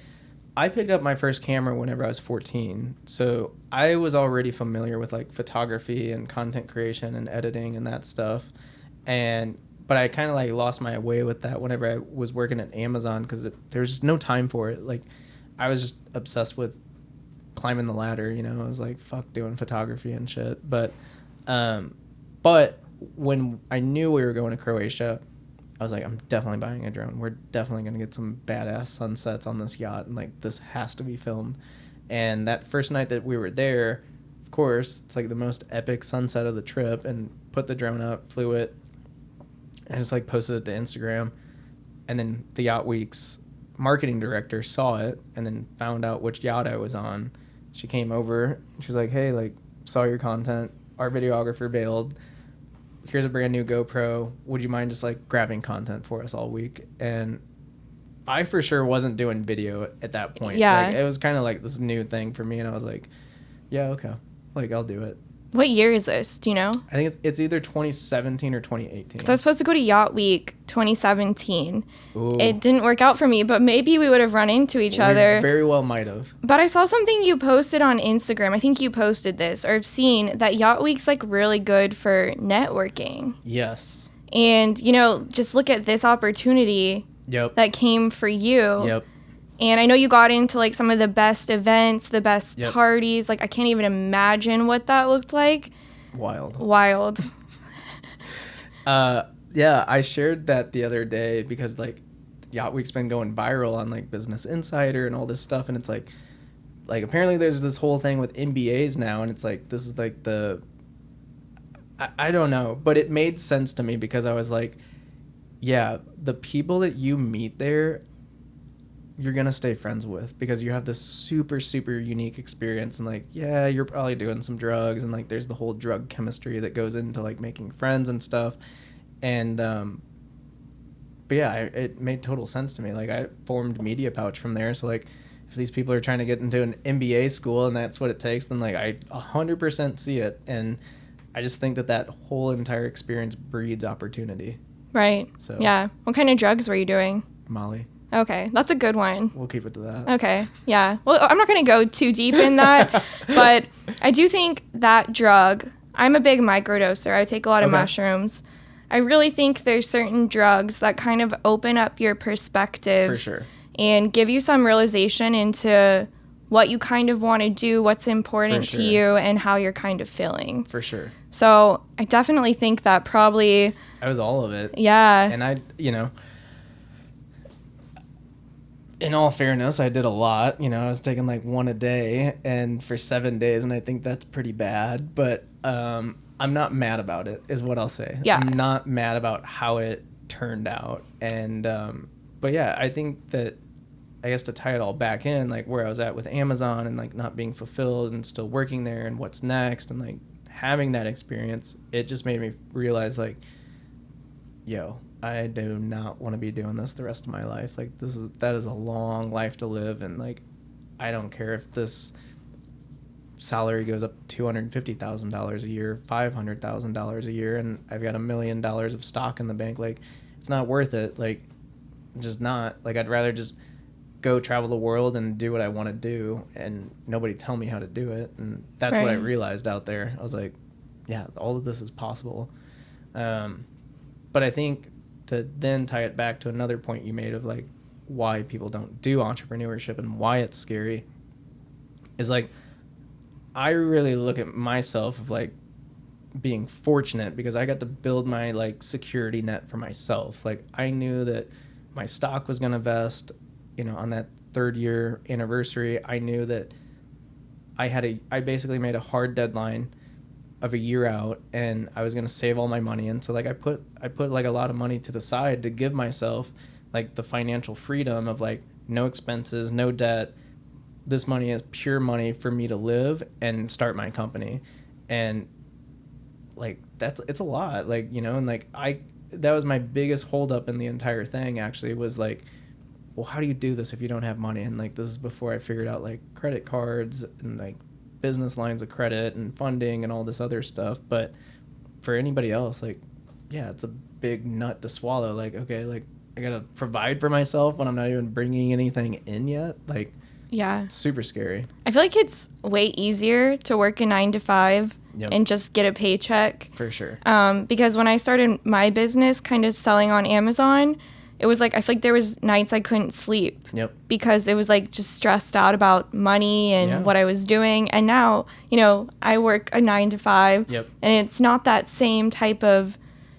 I picked up my first camera whenever I was 14. So I was already familiar with like photography and content creation and editing and that stuff. But I kind of like lost my way with that whenever I was working at Amazon because there was just no time for it. Like I was just obsessed with climbing the ladder, I was like, fuck doing photography and shit. But when I knew we were going to Croatia, I was like, I'm definitely buying a drone. We're definitely going to get some badass sunsets on this yacht. And like, this has to be filmed. And that first night that we were there, of course, it's like the most epic sunset of the trip, and put the drone up, flew it, and just like posted it to Instagram. And then the Yacht Week's marketing director saw it and then found out which yacht I was on. She came over and she was like, hey, like, saw your content. Our videographer bailed. Here's a brand new GoPro. Would you mind just like grabbing content for us all week? And I for sure wasn't doing video at that point. Yeah. Like, it was kind of like this new thing for me. And I was like, yeah, okay. Like, I'll do it. What year is this? Do you know? I think it's either 2017 or 2018. So I was supposed to go to Yacht Week 2017. Ooh. It didn't work out for me, but maybe we would have run into each other. Very well might have. But I saw something you posted on Instagram. I think you posted this, or I've seen that Yacht Week's like really good for networking. Yes. And, just look at this opportunity that came for you. Yep. And I know you got into like some of the best events, the best parties. Like I can't even imagine what that looked like. Wild. Yeah, I shared that the other day because like Yacht Week's been going viral on like Business Insider and all this stuff, and it's like apparently there's this whole thing with MBAs now, and it's like this is like I don't know, but it made sense to me because I was like, yeah, the people that you meet there, you're going to stay friends with because you have this super, super unique experience. And like, yeah, you're probably doing some drugs, and like there's the whole drug chemistry that goes into like making friends and stuff. And, but yeah, it made total sense to me. Like I formed Media Pouch from there. So like if these people are trying to get into an MBA school and that's what it takes, then like I 100% see it. And I just think that whole entire experience breeds opportunity. Right. So yeah. What kind of drugs were you doing? Molly. Okay, that's a good one. We'll keep it to that. Okay, yeah. Well, I'm not going to go too deep in that, but I do think that drug, I'm a big microdoser. I take a lot of mushrooms. I really think there's certain drugs that kind of open up your perspective. For sure. And give you some realization into what you kind of want to do, what's important to you, and how you're kind of feeling. For sure. So I definitely think that probably... That was all of it. Yeah. And I, in all fairness, I did a lot. I was taking like one a day and for 7 days, and I think that's pretty bad. But I'm not mad about it, is what I'll say. Yeah. I'm not mad about how it turned out. And but yeah, I think that, I guess to tie it all back in, like where I was at with Amazon and like not being fulfilled and still working there and what's next and like having that experience, it just made me realize like, yo, I do not want to be doing this the rest of my life. Like that is a long life to live, and like I don't care if this salary goes up $250,000 a year, $500,000 a year, and I've got $1 million of stock in the bank. Like it's not worth it. Like just not. Like, I'd rather just go travel the world and do what I want to do and nobody tell me how to do it. And that's what I realized out there. I was like, yeah, all of this is possible. But I think to then tie it back to another point you made of like why people don't do entrepreneurship and why it's scary is like, I really look at myself of like being fortunate because I got to build my like security net for myself. Like, I knew that my stock was going to vest, you know, on that 3rd year anniversary. I knew that I basically made a hard deadline of a year out, and I was going to save all my money. And so like I put like a lot of money to the side to give myself like the financial freedom of like no expenses, no debt. This money is pure money for me to live and start my company. And like it's a lot, like, you know, and like that was my biggest holdup in the entire thing actually, was like, well, how do you do this if you don't have money? And like, this is before I figured out like credit cards and like business lines of credit and funding and all this other stuff. But for anybody else, like, yeah, it's a big nut to swallow. Like, okay, like I gotta provide for myself when I'm not even bringing anything in yet. Like, yeah, it's super scary. I feel like it's way easier to work a 9 to 5 and just get a paycheck. For sure. Because when I started my business kind of selling on Amazon, it was like, I feel like there was nights I couldn't sleep. Because it was like just stressed out about money and what I was doing. And now, you know, I work a 9 to 5 and it's not that same type of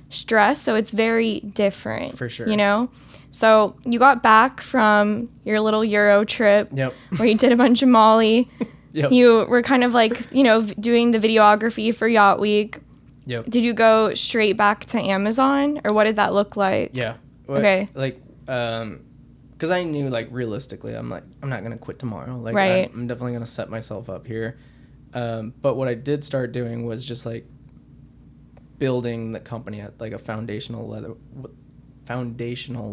stress. So it's very different. For sure. You know? So you got back from your little Euro trip where you did a bunch of Molly. You were kind of like, you know, doing the videography for Yacht Week. Did you go straight back to Amazon, or what did that look like? Yeah. Okay. Like, because I knew, like, realistically, I'm like, I'm not going to quit tomorrow. Like, I'm definitely going to set myself up here. But what I did start doing was just, like, building the company at, like, a foundational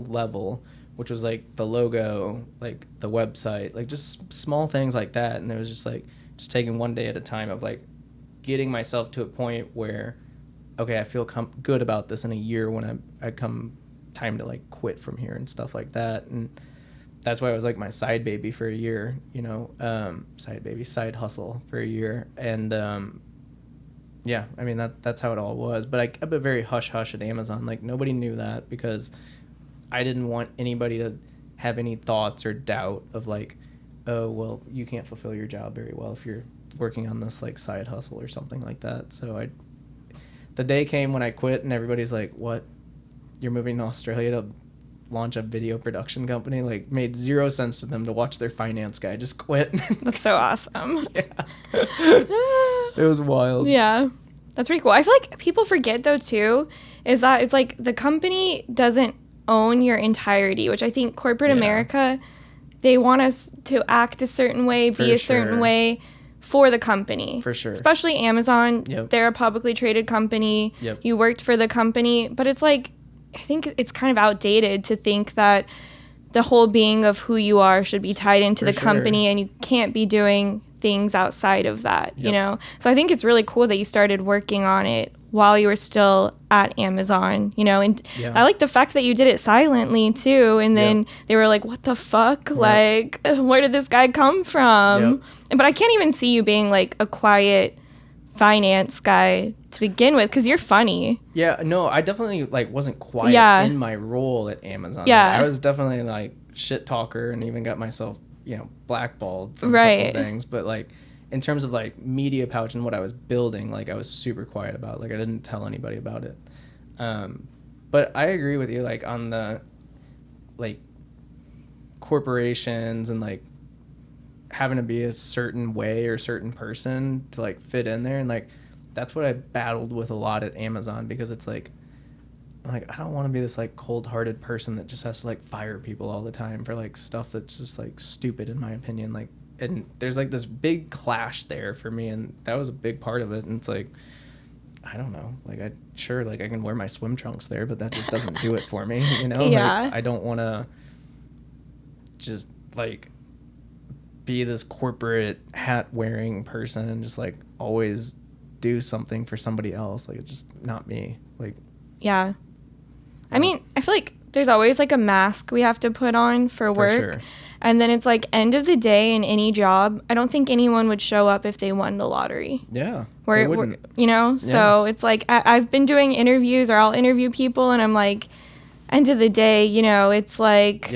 level, which was, like, the logo, like, the website, like, just small things like that. And it was just, like, just taking one day at a time of, like, getting myself to a point where, okay, I feel good about this in a year when I come time to like quit from here and stuff like that. And that's why it was like my side baby for a year, you know, side hustle for a year. And yeah, I mean, that's how it all was. But I kept it very hush hush at Amazon. Like, nobody knew that because I didn't want anybody to have any thoughts or doubt of like, oh, well, you can't fulfill your job very well if you're working on this like side hustle or something like that. So the day came when I quit and everybody's like, what? You're moving to Australia to launch a video production company? Like, made zero sense to them to watch their finance guy just quit. That's so awesome. Yeah. It was wild. Yeah. That's pretty cool. I feel like people forget, though, too, is that it's like the company doesn't own your entirety, which I think corporate America, they want us to act a certain way, be a certain way for the company. For sure. Especially Amazon. They're a publicly traded company. You worked for the company. But it's like, I think it's kind of outdated to think that the whole being of who you are should be tied into the company, and you can't be doing things outside of that, you know? So I think it's really cool that you started working on it while you were still at Amazon, you know? And I like the fact that you did it silently too, and then they were like, what the fuck? Like, where did this guy come from? But I can't even see you being like a quiet finance guy to begin with, because you're funny. Yeah, no, I definitely like wasn't quiet in my role at Amazon. Like, I was definitely like shit talker and even got myself, you know, blackballed from a couple things. But like in terms of like media pouch and what I was building, like I was super quiet about. Like, I didn't tell anybody about it. But I agree with you, like on the like corporations and like having to be a certain way or certain person to like fit in there. And like that's what I battled with a lot at Amazon, because it's like, I'm like, I don't want to be this like cold-hearted person that just has to like fire people all the time for like stuff that's just like stupid in my opinion. Like, and there's like this big clash there for me, and that was a big part of it. And it's like, I don't know, like I can wear my swim trunks there, but that just doesn't do it for me, you know? Like, I don't want to just like be this corporate hat wearing person and just like always do something for somebody else. Like, it's just not me. Like, I mean, I feel like there's always like a mask we have to put on for work. sure. And then it's like end of the day in any job, I don't think anyone would show up if they won the lottery. Yeah. We're you know, so it's like I've been doing interviews, or I'll interview people, and I'm like, end of the day, you know, it's like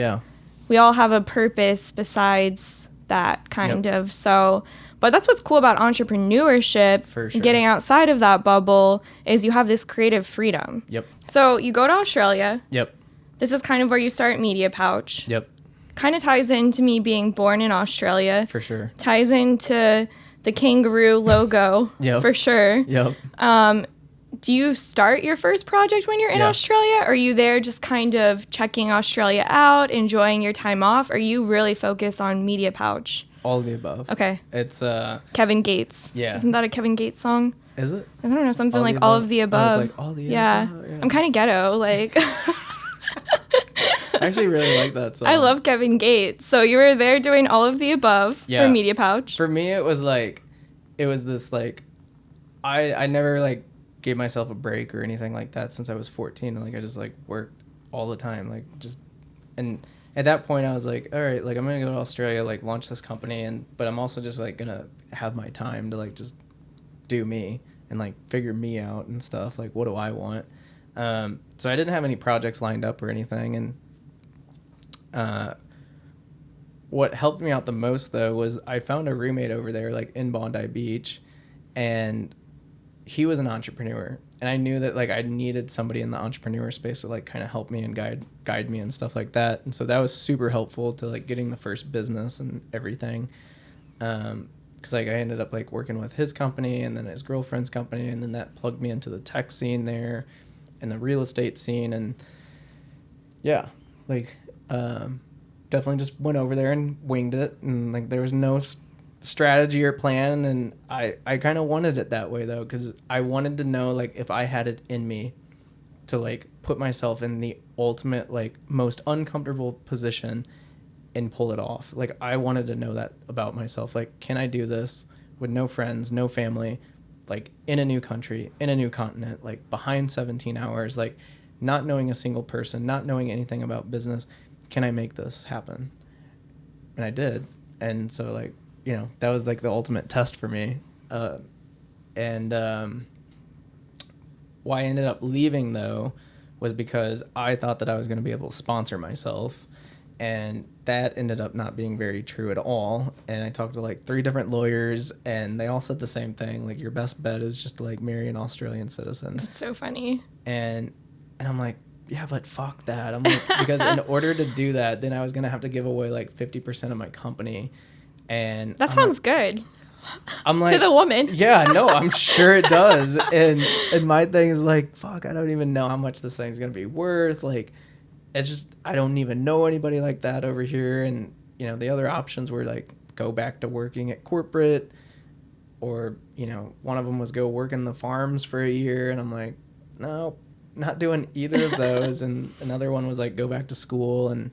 we all have a purpose besides that kind of. So, but that's what's cool about entrepreneurship. For sure. Getting outside of that bubble is you have this creative freedom. Yep. So you go to Australia. Yep. This is kind of where you start Media Pouch. Yep. Kind of ties into me being born in Australia. For sure. Ties into the Kangaroo logo. For sure. Yep. Do you start your first project when you're in Australia? Or are you there just kind of checking Australia out, enjoying your time off? Or are you really focused on Media Pouch? All of the above. Okay. It's Kevin Gates. Yeah. Isn't that a Kevin Gates song? Is it? I don't know, something like all of the above. Oh, it's like all the above. Yeah. I'm kind of ghetto, like. I actually really like that song. I love Kevin Gates. So you were there doing all of the above for Media Pouch. For me, it was this like, I never like gave myself a break or anything like that since I was 14. Like I just like worked all the time, like just, and at that point I was like, all right, like I'm gonna go to Australia, like launch this company, but I'm also just like gonna have my time to like just do me and like figure me out and stuff. Like what do I want? So I didn't have any projects lined up or anything, and what helped me out the most though was I found a roommate over there like in Bondi Beach, and he was an entrepreneur, and I knew that like I needed somebody in the entrepreneur space to like kind of help me and guide me and stuff like that. And so that was super helpful to like getting the first business and everything. Cause like I ended up like working with his company and then his girlfriend's company, and then that plugged me into the tech scene there and the real estate scene. And yeah, like, definitely just went over there and winged it, and like there was no strategy or plan, and I kind of wanted it that way though, because I wanted to know like if I had it in me to like put myself in the ultimate like most uncomfortable position and pull it off. Like I wanted to know that about myself. Like, can I do this with no friends, no family, like in a new country, in a new continent, like behind 17 hours, like not knowing a single person, not knowing anything about business? Can I make this happen? And I did. And so like, you know, that was like the ultimate test for me. Why I ended up leaving though was because I thought that I was going to be able to sponsor myself, and that ended up not being very true at all. And I talked to like 3 different lawyers, and they all said the same thing. Like, your best bet is just to like marry an Australian citizen. That's so funny. And I'm like, yeah, but fuck that. I'm like, because in order to do that, then I was going to have to give away like 50% of my company. And that sounds good. I'm like, to the woman. Yeah, no, I'm sure it does. And my thing is like, fuck, I don't even know how much this thing's going to be worth. Like, it's just, I don't even know anybody like that over here. And, you know, the other options were like, go back to working at corporate, or, you know, one of them was go work in the farms for a year. And I'm like, no, not doing either of those. And another one was like, go back to school. And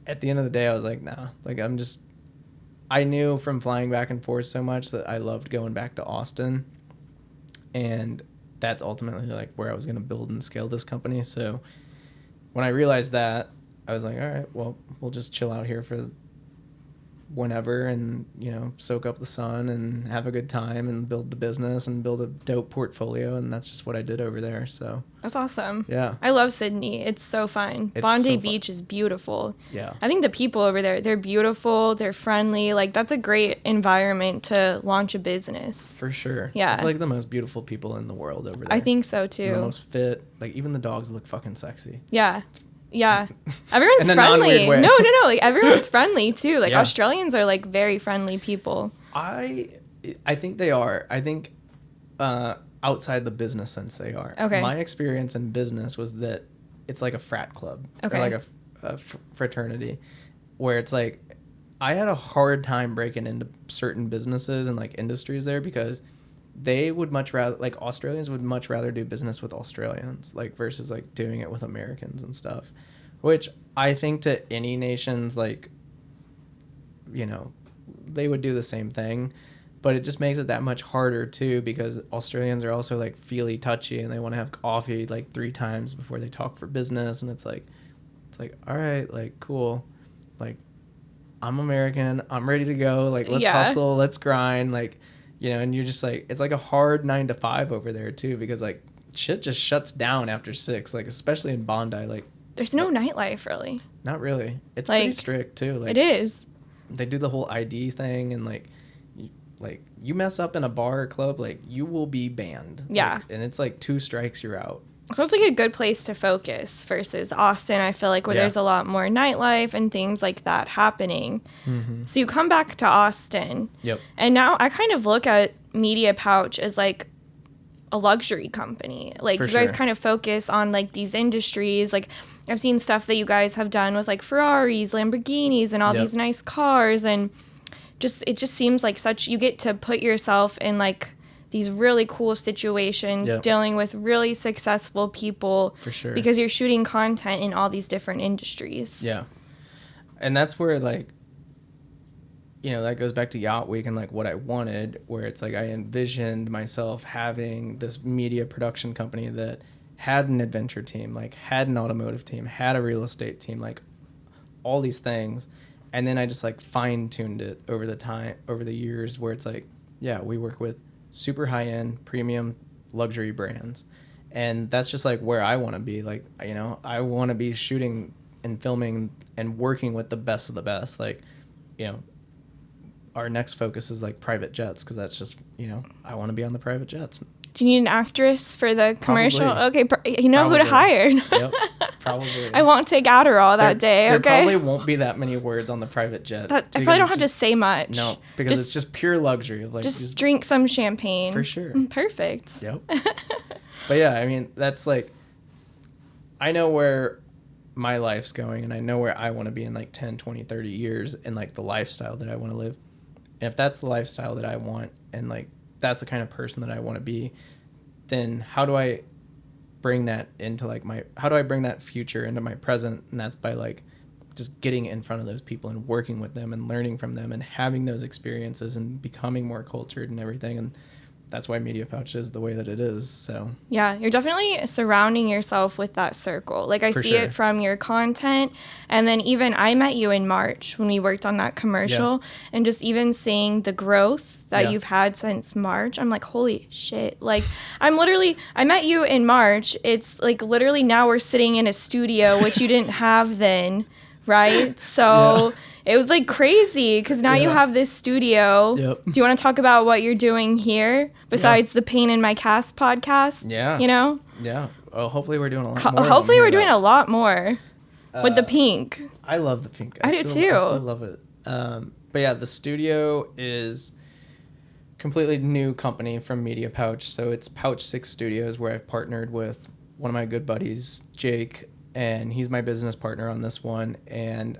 at the end of the day, I was like, nah, like I knew from flying back and forth so much that I loved going back to Austin. And that's ultimately like where I was going to build and scale this company. So when I realized that, I was like, all right, well, we'll just chill out here for whenever, and, you know, soak up the sun and have a good time and build the business and build a dope portfolio. And that's just what I did over there. So that's awesome. Yeah. I love Sydney. It's so fun. Bondi Beach is beautiful. Yeah. I think the people over there, they're beautiful. They're friendly. Like, that's a great environment to launch a business. For sure. Yeah. It's like the most beautiful people in the world over there. I think so too. The most fit. Like, even the dogs look fucking sexy. Yeah. Yeah. Everyone's in a friendly. non-weird way. No. Like, everyone's friendly too. Like, yeah. Australians are like very friendly people. I think they are. I think outside the business sense they are. Okay. My experience in business was that it's like a frat club. Okay. Or like a fraternity, where it's like I had a hard time breaking into certain businesses and like industries there, because they would much rather, like, Australians would much rather do business with Australians, like, versus like doing it with Americans and stuff, which I think to any nation's, like, you know, they would do the same thing. But it just makes it that much harder too, because Australians are also like feely touchy and they want to have coffee like 3 times before they talk for business. And it's like, all right, like, cool. Like, I'm American. I'm ready to go. Like, let's hustle. Let's grind. Like, you know, and you're just like, it's like a hard 9 to 5 over there too, because like shit just shuts down after 6, like, especially in Bondi. Like, there's no nightlife really. Not really. It's like, pretty strict too. Like, it is. They do the whole ID thing, and like you mess up in a bar or club, like, you will be banned. Yeah. Like, and it's like 2 strikes, you're out. So it's like a good place to focus versus Austin, I feel like, where there's a lot more nightlife and things like that happening. Mm-hmm. So you come back to Austin. Yep. And now I kind of look at Media Pouch as like a luxury company. Like, you guys kind of focus on like these industries. Like, I've seen stuff that you guys have done with like Ferraris, Lamborghinis, and all these nice cars, and it just seems like you get to put yourself in like these really cool situations, dealing with really successful people. For sure. Because you're shooting content in all these different industries. Yeah. And that's where, like, you know, that goes back to Yacht Week and like what I wanted, where it's like I envisioned myself having this media production company that had an adventure team, like had an automotive team, had a real estate team, like all these things. And then I just like fine-tuned it over the years, where it's like, yeah, we work with super high-end premium luxury brands, and that's just like where I want to be. Like, you know, I want to be shooting and filming and working with the best of the best. Like, you know, our next focus is like private jets, because that's just, you know, I want to be on the private jets. Do you need an actress for the commercial? Probably. Okay, you know who to hire. Yep, probably. I won't take Adderall that day, okay? There probably won't be that many words on the private jet. I probably don't have to say much. No, because it's just pure luxury. Like, just drink some champagne. For sure. Perfect. Yep. But yeah, I mean, that's like, I know where my life's going, and I know where I want to be in like 10, 20, 30 years, and like the lifestyle that I want to live. And if that's the lifestyle that I want, and like that's the kind of person that I want to be, then how do I bring that into like how do I bring that future into my present? And that's by like just getting in front of those people and working with them and learning from them and having those experiences and becoming more cultured and everything. And that's why Media Pouch is the way that it is. So yeah, you're definitely surrounding yourself with that circle. Like, I see it from your content, and then even I met you in March when we worked on that commercial, and just even seeing the growth that you've had since March, I'm like, holy shit. Like, I met you in March. It's like literally now we're sitting in a studio, which you didn't have then, right? So it was like crazy, because now you have this studio. Yep. Do you want to talk about what you're doing here besides the Pain in My Cast podcast? Yeah. You know? Yeah. Well, hopefully we're doing a lot more. Hopefully we're doing a lot more with the pink. I love the pink. I do too. I still love it. But yeah, the studio is completely new company from Media Pouch. So it's Pouch 6 Studios, where I've partnered with one of my good buddies, Jake, and he's my business partner on this one. And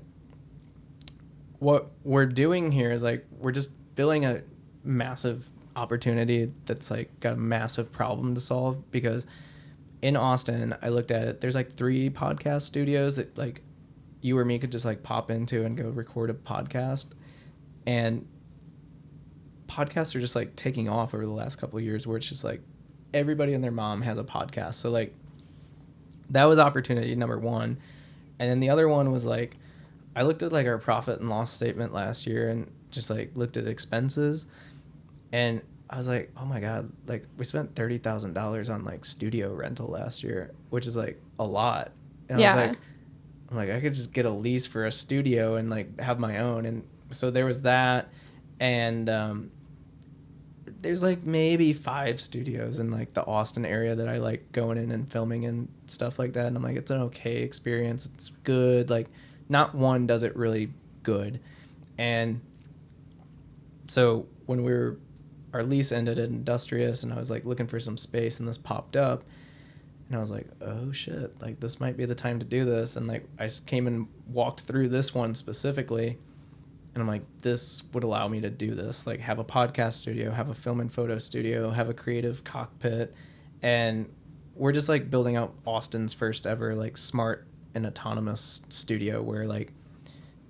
what we're doing here is like, we're just filling a massive opportunity that's like got a massive problem to solve, because in Austin, I looked at it, there's like 3 podcast studios that like you or me could just like pop into and go record a podcast. And podcasts are just like taking off over the last couple of years, where it's just like everybody and their mom has a podcast. So like that was opportunity number 1. And then the other one was like, I looked at like our profit and loss statement last year and just like looked at expenses, and I was like, oh my God, like we spent $30,000 on like studio rental last year, which is like a lot. And I'm like, I could just get a lease for a studio and like have my own. And so there was that. And there's like maybe 5 studios in like the Austin area that I like going in and filming and stuff like that. And I'm like, it's an okay experience. It's good. Like, not one does it really good. And so when our lease ended at Industrious, and I was like looking for some space, and this popped up, and I was like, oh shit, like this might be the time to do this. And like I came and walked through this one specifically, and I'm like, this would allow me to do this, like have a podcast studio, have a film and photo studio, have a creative cockpit. And we're just like building out Austin's first ever like smart and autonomous studio, where like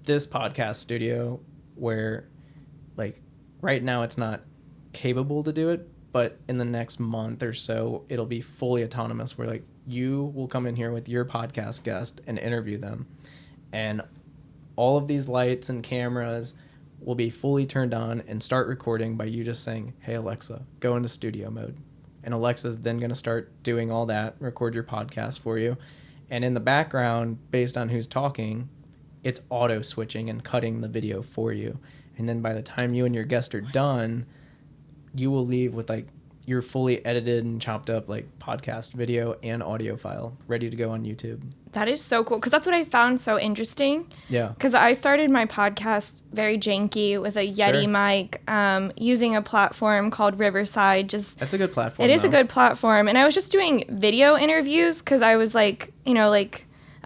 this podcast studio, where like right now it's not capable to do it, but in the next month or so, it'll be fully autonomous where like you will come in here with your podcast guest and interview them. And all of these lights and cameras will be fully turned on and start recording by you just saying, "Hey, Alexa, go into studio mode." And Alexa's then going to start doing all that, record your podcast for you. And in the background, based on who's talking, it's auto switching and cutting the video for you. And then by the time you and your guest are done, you will leave with like your fully edited and chopped up like podcast video and audio file ready to go on YouTube. That is so cool, because that's what I found so interesting. Yeah. Because I started my podcast very janky with a Yeti mic, using a platform called Riverside. That's a good platform. It is a good platform. And I was just doing video interviews because I was like,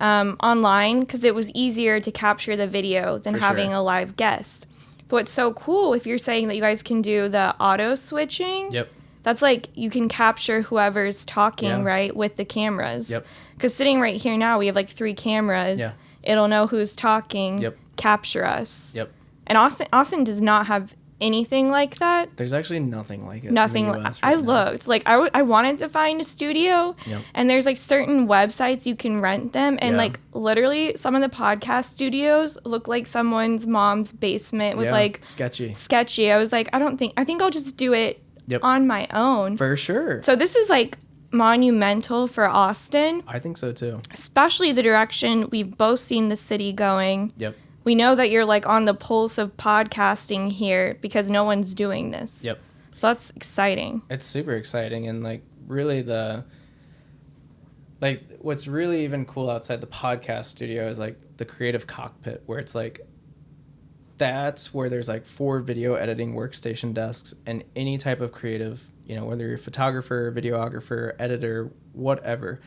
online, because it was easier to capture the video than having a live guest. But what's so cool, if you're saying that you guys can do the auto switching. Yep. That's like you can capture whoever's talking, right, with the cameras. Yep. Because sitting right here now, we have like 3 cameras. Yeah. It'll know who's talking, capture us. Yep. And Austin does not have anything like that. There's actually nothing like it. Nothing. I looked. Like I wanted to find a studio, and there's like certain websites you can rent them, and like literally some of the podcast studios look like someone's mom's basement with like sketchy. I was like, I think I'll just do it on my own. For sure. So this is like monumental for Austin. I think so too. Especially the direction we've both seen the city going. Yep. We know that you're like on the pulse of podcasting here because no one's doing this. Yep. So that's exciting. It's super exciting, and like really what's really even cool outside the podcast studio is like the creative cockpit, where it's like that's where there's like 4 video editing workstation desks, and any type of creative, whether you're a photographer, videographer, editor, whatever,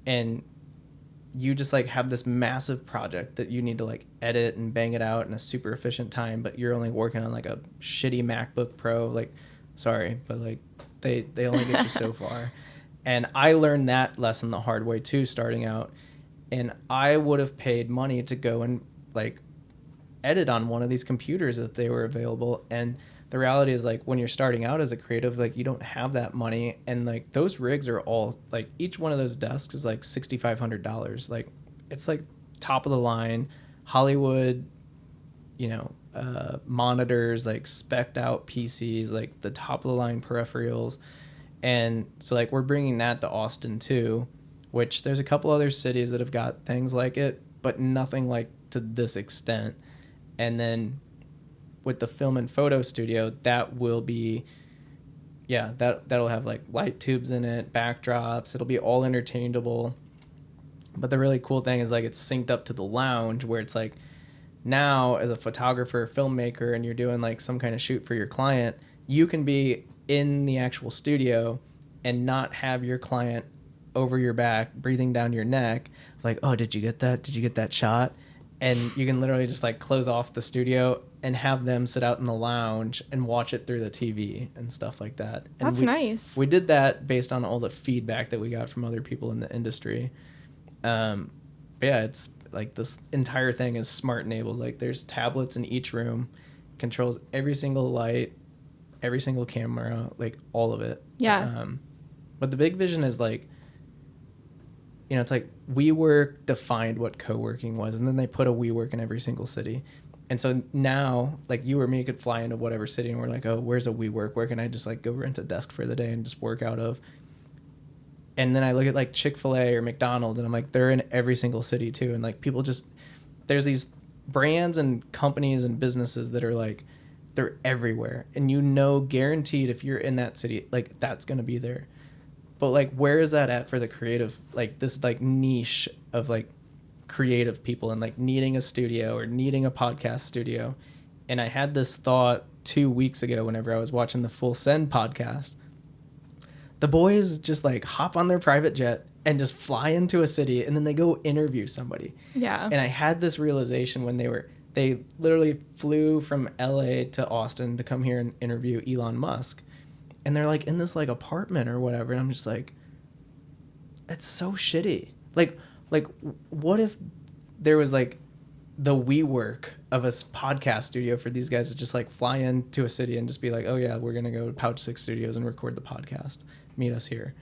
and you just like have this massive project that you need to like edit and bang it out in a super efficient time, but you're only working on like a shitty MacBook Pro. Like, sorry, but like they only get you so far. And I learned that lesson the hard way too, starting out. And I would have paid money to go and like edit on one of these computers if they were available. And the reality is like when you're starting out as a creative, like you don't have that money, and like those rigs are all like each one of those desks is like $6,500. Like it's like top of the line Hollywood, monitors, like spec'd out PCs, like the top of the line peripherals. And so like we're bringing that to Austin too, which there's a couple other cities that have got things like it, but nothing like to this extent. And then with the film and photo studio, that will be, that'll have like light tubes in it, backdrops. It'll be all interchangeable. But the really cool thing is like it's synced up to the lounge, where it's like now as a photographer, filmmaker, and you're doing like some kind of shoot for your client, you can be in the actual studio and not have your client over your back, breathing down your neck. Like, oh, did you get that? Did you get that shot? And you can literally just like close off the studio and have them sit out in the lounge and watch it through the TV and stuff like that. And That's nice. We did that based on all the feedback that we got from other people in the industry. But yeah, it's like this entire thing is smart enabled. Like there's tablets in each room, controls every single light, every single camera, like all of it. Yeah. But the big vision is like, it's like WeWork defined what co-working was, and then they put a WeWork in every single city. And so now, like you or me could fly into whatever city, and we're like, oh, where's a WeWork? Where can I just like go rent a desk for the day and just work out of? And then I look at like Chick-fil-A or McDonald's, and I'm like, they're in every single city too. And like people just, there's these brands and companies and businesses that are like, they're everywhere. And guaranteed if you're in that city, like that's going to be there. But like, where is that at for the creative, like this like niche of like creative people and like needing a studio or needing a podcast studio? And I had this thought 2 weeks ago whenever I was watching the Full Send podcast. The boys just like hop on their private jet and just fly into a city, and then they go interview somebody. Yeah. And I had this realization when they literally flew from LA to Austin to come here and interview Elon Musk. And they're like in this like apartment or whatever. And I'm just like, that's so shitty. Like what if there was like the WeWork of a podcast studio for these guys to just like fly into a city and just be like, oh yeah, we're going to go to Pouch 6 Studios and record the podcast. Meet us here.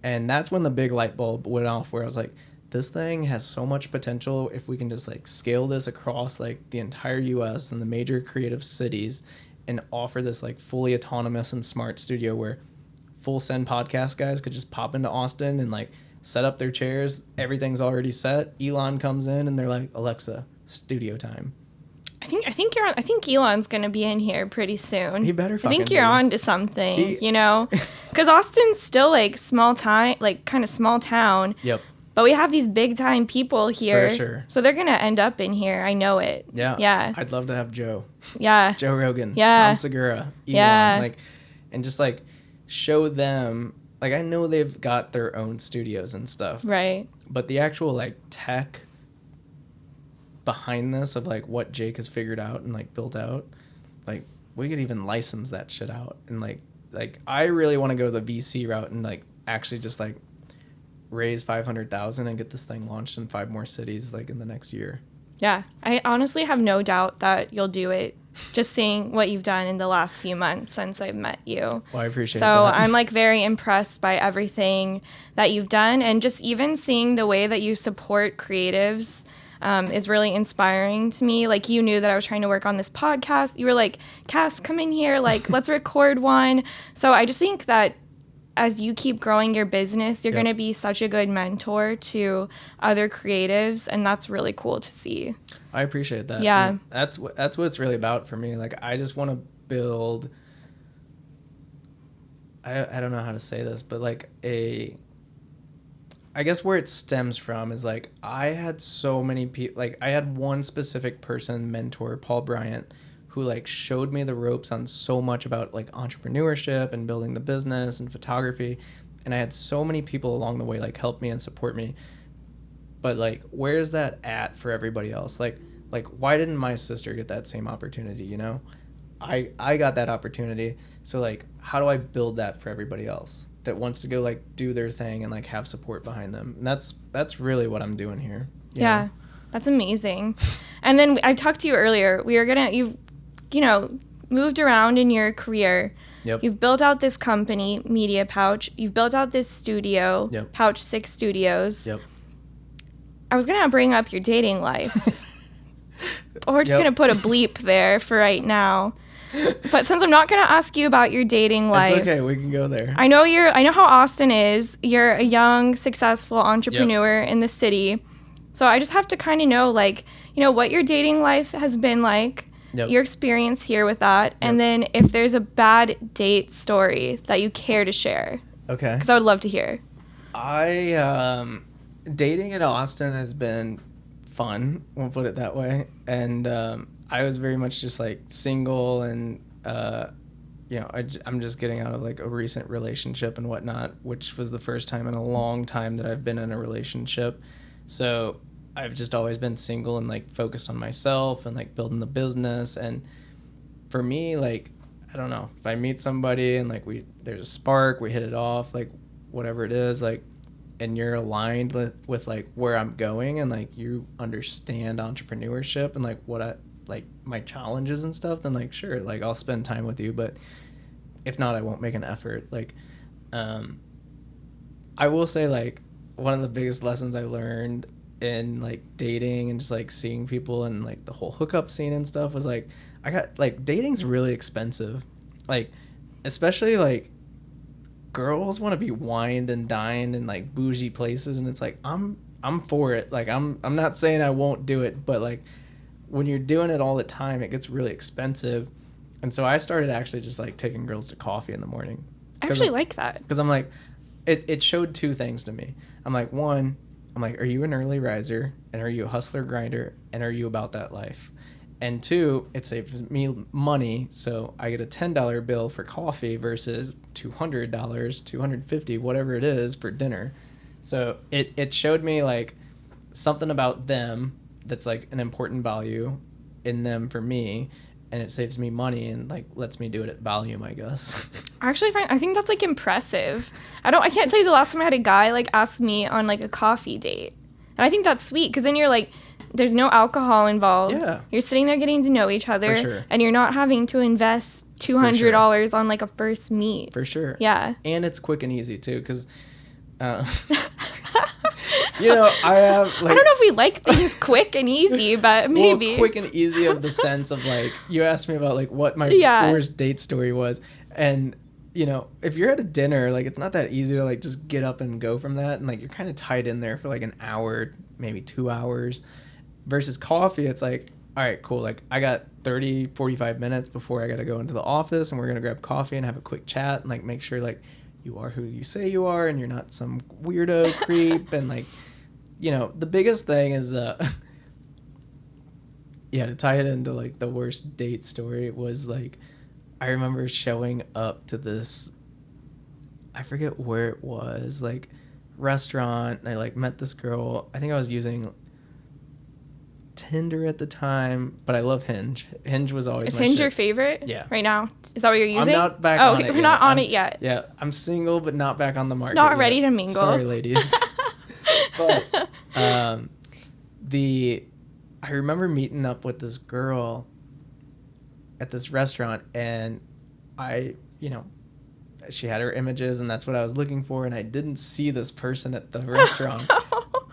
And that's when the big light bulb went off, where I was like, this thing has so much potential if we can just like scale this across like the entire US and the major creative cities and offer this like fully autonomous and smart studio where full send podcast guys could just pop into Austin and like set up their chairs. Everything's already set. Elon comes in and they're like, Alexa, studio time. I think Elon's gonna be in here pretty soon. He better fucking I think you're on to something, you know, because Austin's still like small time, like kind of small town. Yep. But we have these big time people here. For sure. So they're gonna end up in here. I know it. Yeah. Yeah. I'd love to have Joe. Yeah. Joe Rogan. Yeah. Tom Segura. Elon. Yeah. Like, and just like show them. Like, I know they've got their own studios and stuff. Right. But the actual like tech behind this of like what Jake has figured out and like built out, like we could even license that shit out. And like I really want to go the VC route and like actually just like raise 500,000 and get this thing launched in 5 more cities like in the next year. Yeah. I honestly have no doubt that you'll do it, just seeing what you've done in the last few months since I've met you. Well, I appreciate that. So I'm like very impressed by everything that you've done, and just even seeing the way that you support creatives is really inspiring to me. Like, you knew that I was trying to work on this podcast. You were like, Cass, come in here, like let's record one. So I just think that as you keep growing your business, you're going to be such a good mentor to other creatives, and that's really cool to see. I appreciate that. Yeah. And that's what it's really about for me. Like, I just want to build, I don't know how to say this, but like I guess where it stems from is like I had so many people, like I had one specific person, mentor, Paul Bryant, who like showed me the ropes on so much about like entrepreneurship and building the business and photography. And I had so many people along the way like help me and support me. But like, where's that at for everybody else? Like why didn't my sister get that same opportunity? You know, I got that opportunity. So like, how do I build that for everybody else that wants to go like do their thing and like have support behind them? And that's really what I'm doing here. Yeah, know? That's amazing. And then I talked to you earlier. You've moved around in your career. Yep. You've built out this company, Media Pouch. You've built out this studio, Pouch 6 Studios. Yep. I was going to bring up your dating life. But we're just going to put a bleep there for right now. But since I'm not going to ask you about your dating life. It's okay, we can go there. I know how Austin is. You're a young, successful entrepreneur in the city. So I just have to kind of know, like, what your dating life has been like. Your experience here with that, and then if there's a bad date story that you care to share. Okay. Because I would love to hear. Dating in Austin has been fun, we'll put it that way. And I was very much just like single, and I'm just getting out of like a recent relationship and whatnot, which was the first time in a long time that I've been in a relationship. So I've just always been single and like focused on myself and like building the business. And for me, like, I don't know, if I meet somebody and like there's a spark, we hit it off, like whatever it is, like, and you're aligned with like where I'm going, and like you understand entrepreneurship and like what I like my challenges and stuff, then like sure, like I'll spend time with you. But if not, I won't make an effort. Like I will say, like, one of the biggest lessons I learned in like dating and just like seeing people and like the whole hookup scene and stuff was like, I got like, dating's really expensive. Like, especially like girls want to be wined and dined in like bougie places, and it's like I'm for it. Like I'm not saying I won't do it, but like when you're doing it all the time, it gets really expensive. And so I started actually just like taking girls to coffee in the morning. I actually like that. Because I'm like, it showed 2 things to me. I'm like, one, I'm like, are you an early riser, and are you a hustler grinder, and are you about that life? And 2, it saves me money, so I get a $10 bill for coffee versus $200, $250, whatever it is, for dinner. So it showed me like something about them that's like an important value in them for me, and it saves me money and like lets me do it at volume, I guess. I think that's like impressive. I can't tell you the last time I had a guy like ask me on like a coffee date. And I think that's sweet, because then you're like There's no alcohol involved. Yeah. You're sitting there getting to know each other. For sure. And you're not having to invest $200 on like a first meet. For sure. Yeah. And it's quick and easy too, because you know, I have like, I don't know if we like things quick and easy, but maybe. Well, quick and easy of the sense of like, you asked me about like what my worst date story was, and you know, if you're at a dinner, like it's not that easy to like just get up and go from that, and like you're kind of tied in there for like an hour, maybe 2 hours, versus coffee. It's like, all right, cool. Like I got 30, 45 minutes before I got to go into the office, and we're going to grab coffee and have a quick chat and like make sure like you are who you say you are and you're not some weirdo creep. And like, you know, the biggest thing is, to tie it into like the worst date story was like, I remember showing up to this, I forget where it was, like restaurant, and I like met this girl. I think I was using Tinder at the time, but I love Hinge. Hinge was always my Hinge shit. your favorite? Yeah. Right now? Is that what you're using? I'm not back on it We're yet. not on it yet. Yeah, I'm single, but not back on the market Not yet. ready to mingle. Sorry, ladies. But I remember meeting up with this girl at this restaurant, and she had her images, and that's what I was looking for, and I didn't see this person at the restaurant.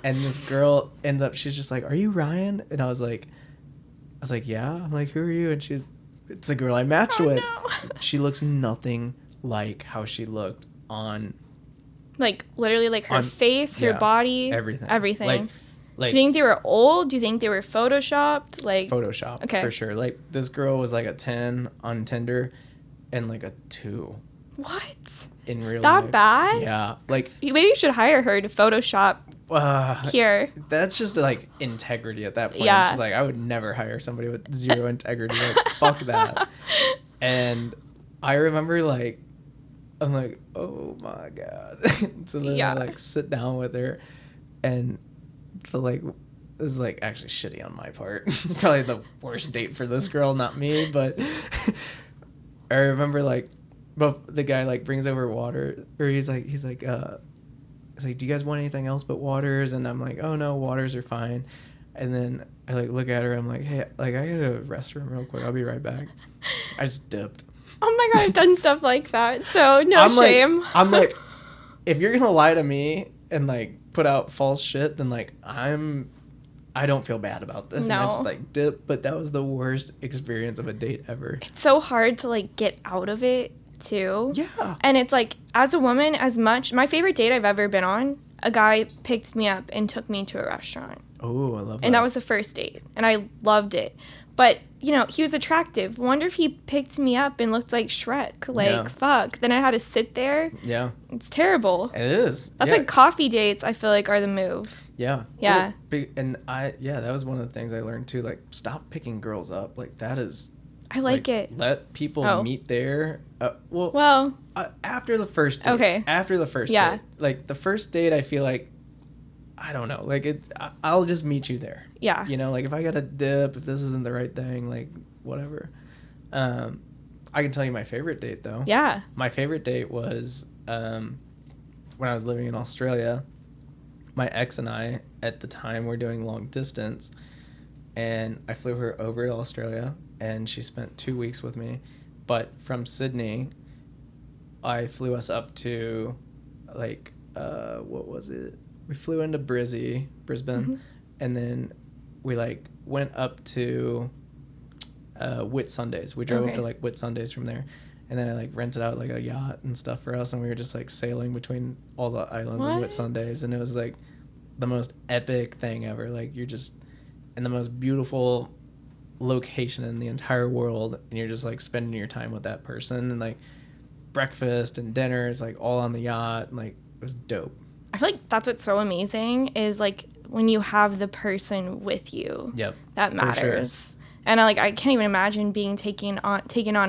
And this girl ends up, she's just like, "Are you Ryan?" And I was like, "Yeah." I'm like, "Who are you?" And it's the girl I matched with. No. She looks nothing like how she looked on. Like literally, like her face, her body, everything. Like, do you think they were old? Do you think they were photoshopped? Like Photoshop, okay, for sure. Like this girl was like a 10 on Tinder, and like a 2. What? In real life. That bad? Yeah. Like maybe you should hire her to Photoshop here. That's just like integrity at that point. Yeah. It's just like I would never hire somebody with zero integrity. Like fuck that. And I remember like, I'm like, oh my God. So then I like sit down with her, and so like, this is like actually shitty on my part. Probably the worst date for this girl, not me. But I remember like, but the guy like brings over water, or he's like, "Do you guys want anything else but waters?" And I'm like, "Oh no, waters are fine." And then I like look at her, I'm like, "Hey, like I gotta go to the restroom real quick. I'll be right back." I just dipped. Oh my God, I've done stuff like that. So no shame. I'm like, if you're gonna lie to me and like put out false shit, then like I don't feel bad about this. No. And I just like dip. But that was the worst experience of a date ever. It's so hard to like get out of it too. Yeah. And it's like, as a woman, my favorite date I've ever been on, a guy picked me up and took me to a restaurant. Oh, I love that. And that was the first date, and I loved it. But, you know, he was attractive. Wonder if he picked me up and looked like Shrek. Like, fuck. Then I had to sit there. Yeah. It's terrible. It is. That's why coffee dates, I feel like, are the move. Yeah. Yeah. And that was one of the things I learned too. Like, stop picking girls up. Like, that is. I like it. Let people meet there. After the first date. Okay. After the first date. Like, the first date, I feel like, I don't know. Like, I'll just meet you there. Yeah. You know, like, if I got a dip, if this isn't the right thing, like, whatever. I can tell you my favorite date, though. Yeah. My favorite date was when I was living in Australia. My ex and I, at the time, were doing long distance. And I flew her over to Australia, and she spent 2 weeks with me. But from Sydney, I flew us up to, like, what was it? We flew into Brisbane, and then we, like, went up to Whitsundays. We drove up to, like, Whitsundays from there. And then I, like, rented out, like, a yacht and stuff for us, and we were just, like, sailing between all the islands of Whitsundays. And it was, like, the most epic thing ever. Like, you're just in the most beautiful location in the entire world, and you're just, like, spending your time with that person. And, like, breakfast and dinners, like, all on the yacht. And, like, it was dope. I feel like that's what's so amazing is, like, when you have the person with you. Yep. That matters. Sure. And I can't even imagine being taken on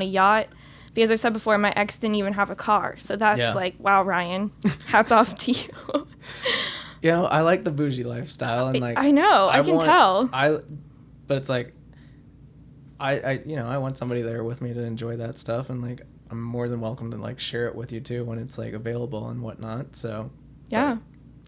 a yacht, because I've said before, my ex didn't even have a car. So that's like, wow, Ryan, hats off to you. You know, I like the bougie lifestyle, and like I know, I can tell. But it's like I want somebody there with me to enjoy that stuff, and like I'm more than welcome to like share it with you too when it's like available and whatnot. So yeah.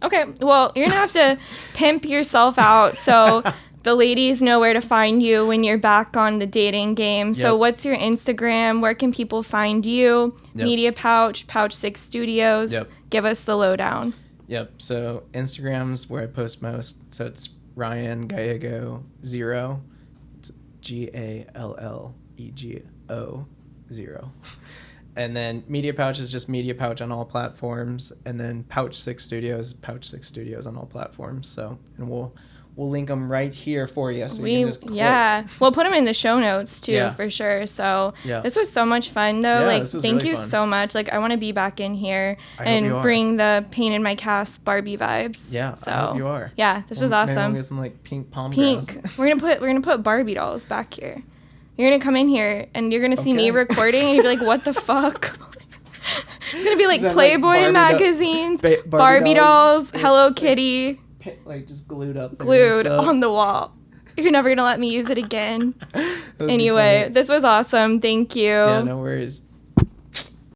Okay, well, you're gonna have to pimp yourself out. So the ladies know where to find you when you're back on the dating game. So what's your Instagram? Where can people find you? Media Pouch, Pouch 6 Studios. Give us the lowdown. So Instagram's where I post most. So it's Ryan Gallego 0. It's Gallego 0. And then Media Pouch is just Media Pouch on all platforms. And then Pouch 6 Studios on all platforms. So, and we'll link them right here for you. So you can just click. We'll put them in the show notes too, for sure. So this was so much fun though. Like, thank you so much. Like, I want to be back in here and bring the Painted My Cast Barbie vibes. Yeah, so I hope you are. Yeah, this was awesome. Maybe we'll get some like pink palm grass. We're gonna put Barbie dolls back here. You're gonna come in here and you're gonna see me recording and you're be like, what the fuck? It's gonna be like Playboy like magazines, Barbie dolls, Hello Kitty. Like just glued on the wall. You're never gonna let me use it again. Anyway, this was awesome. Thank you. Yeah, no worries.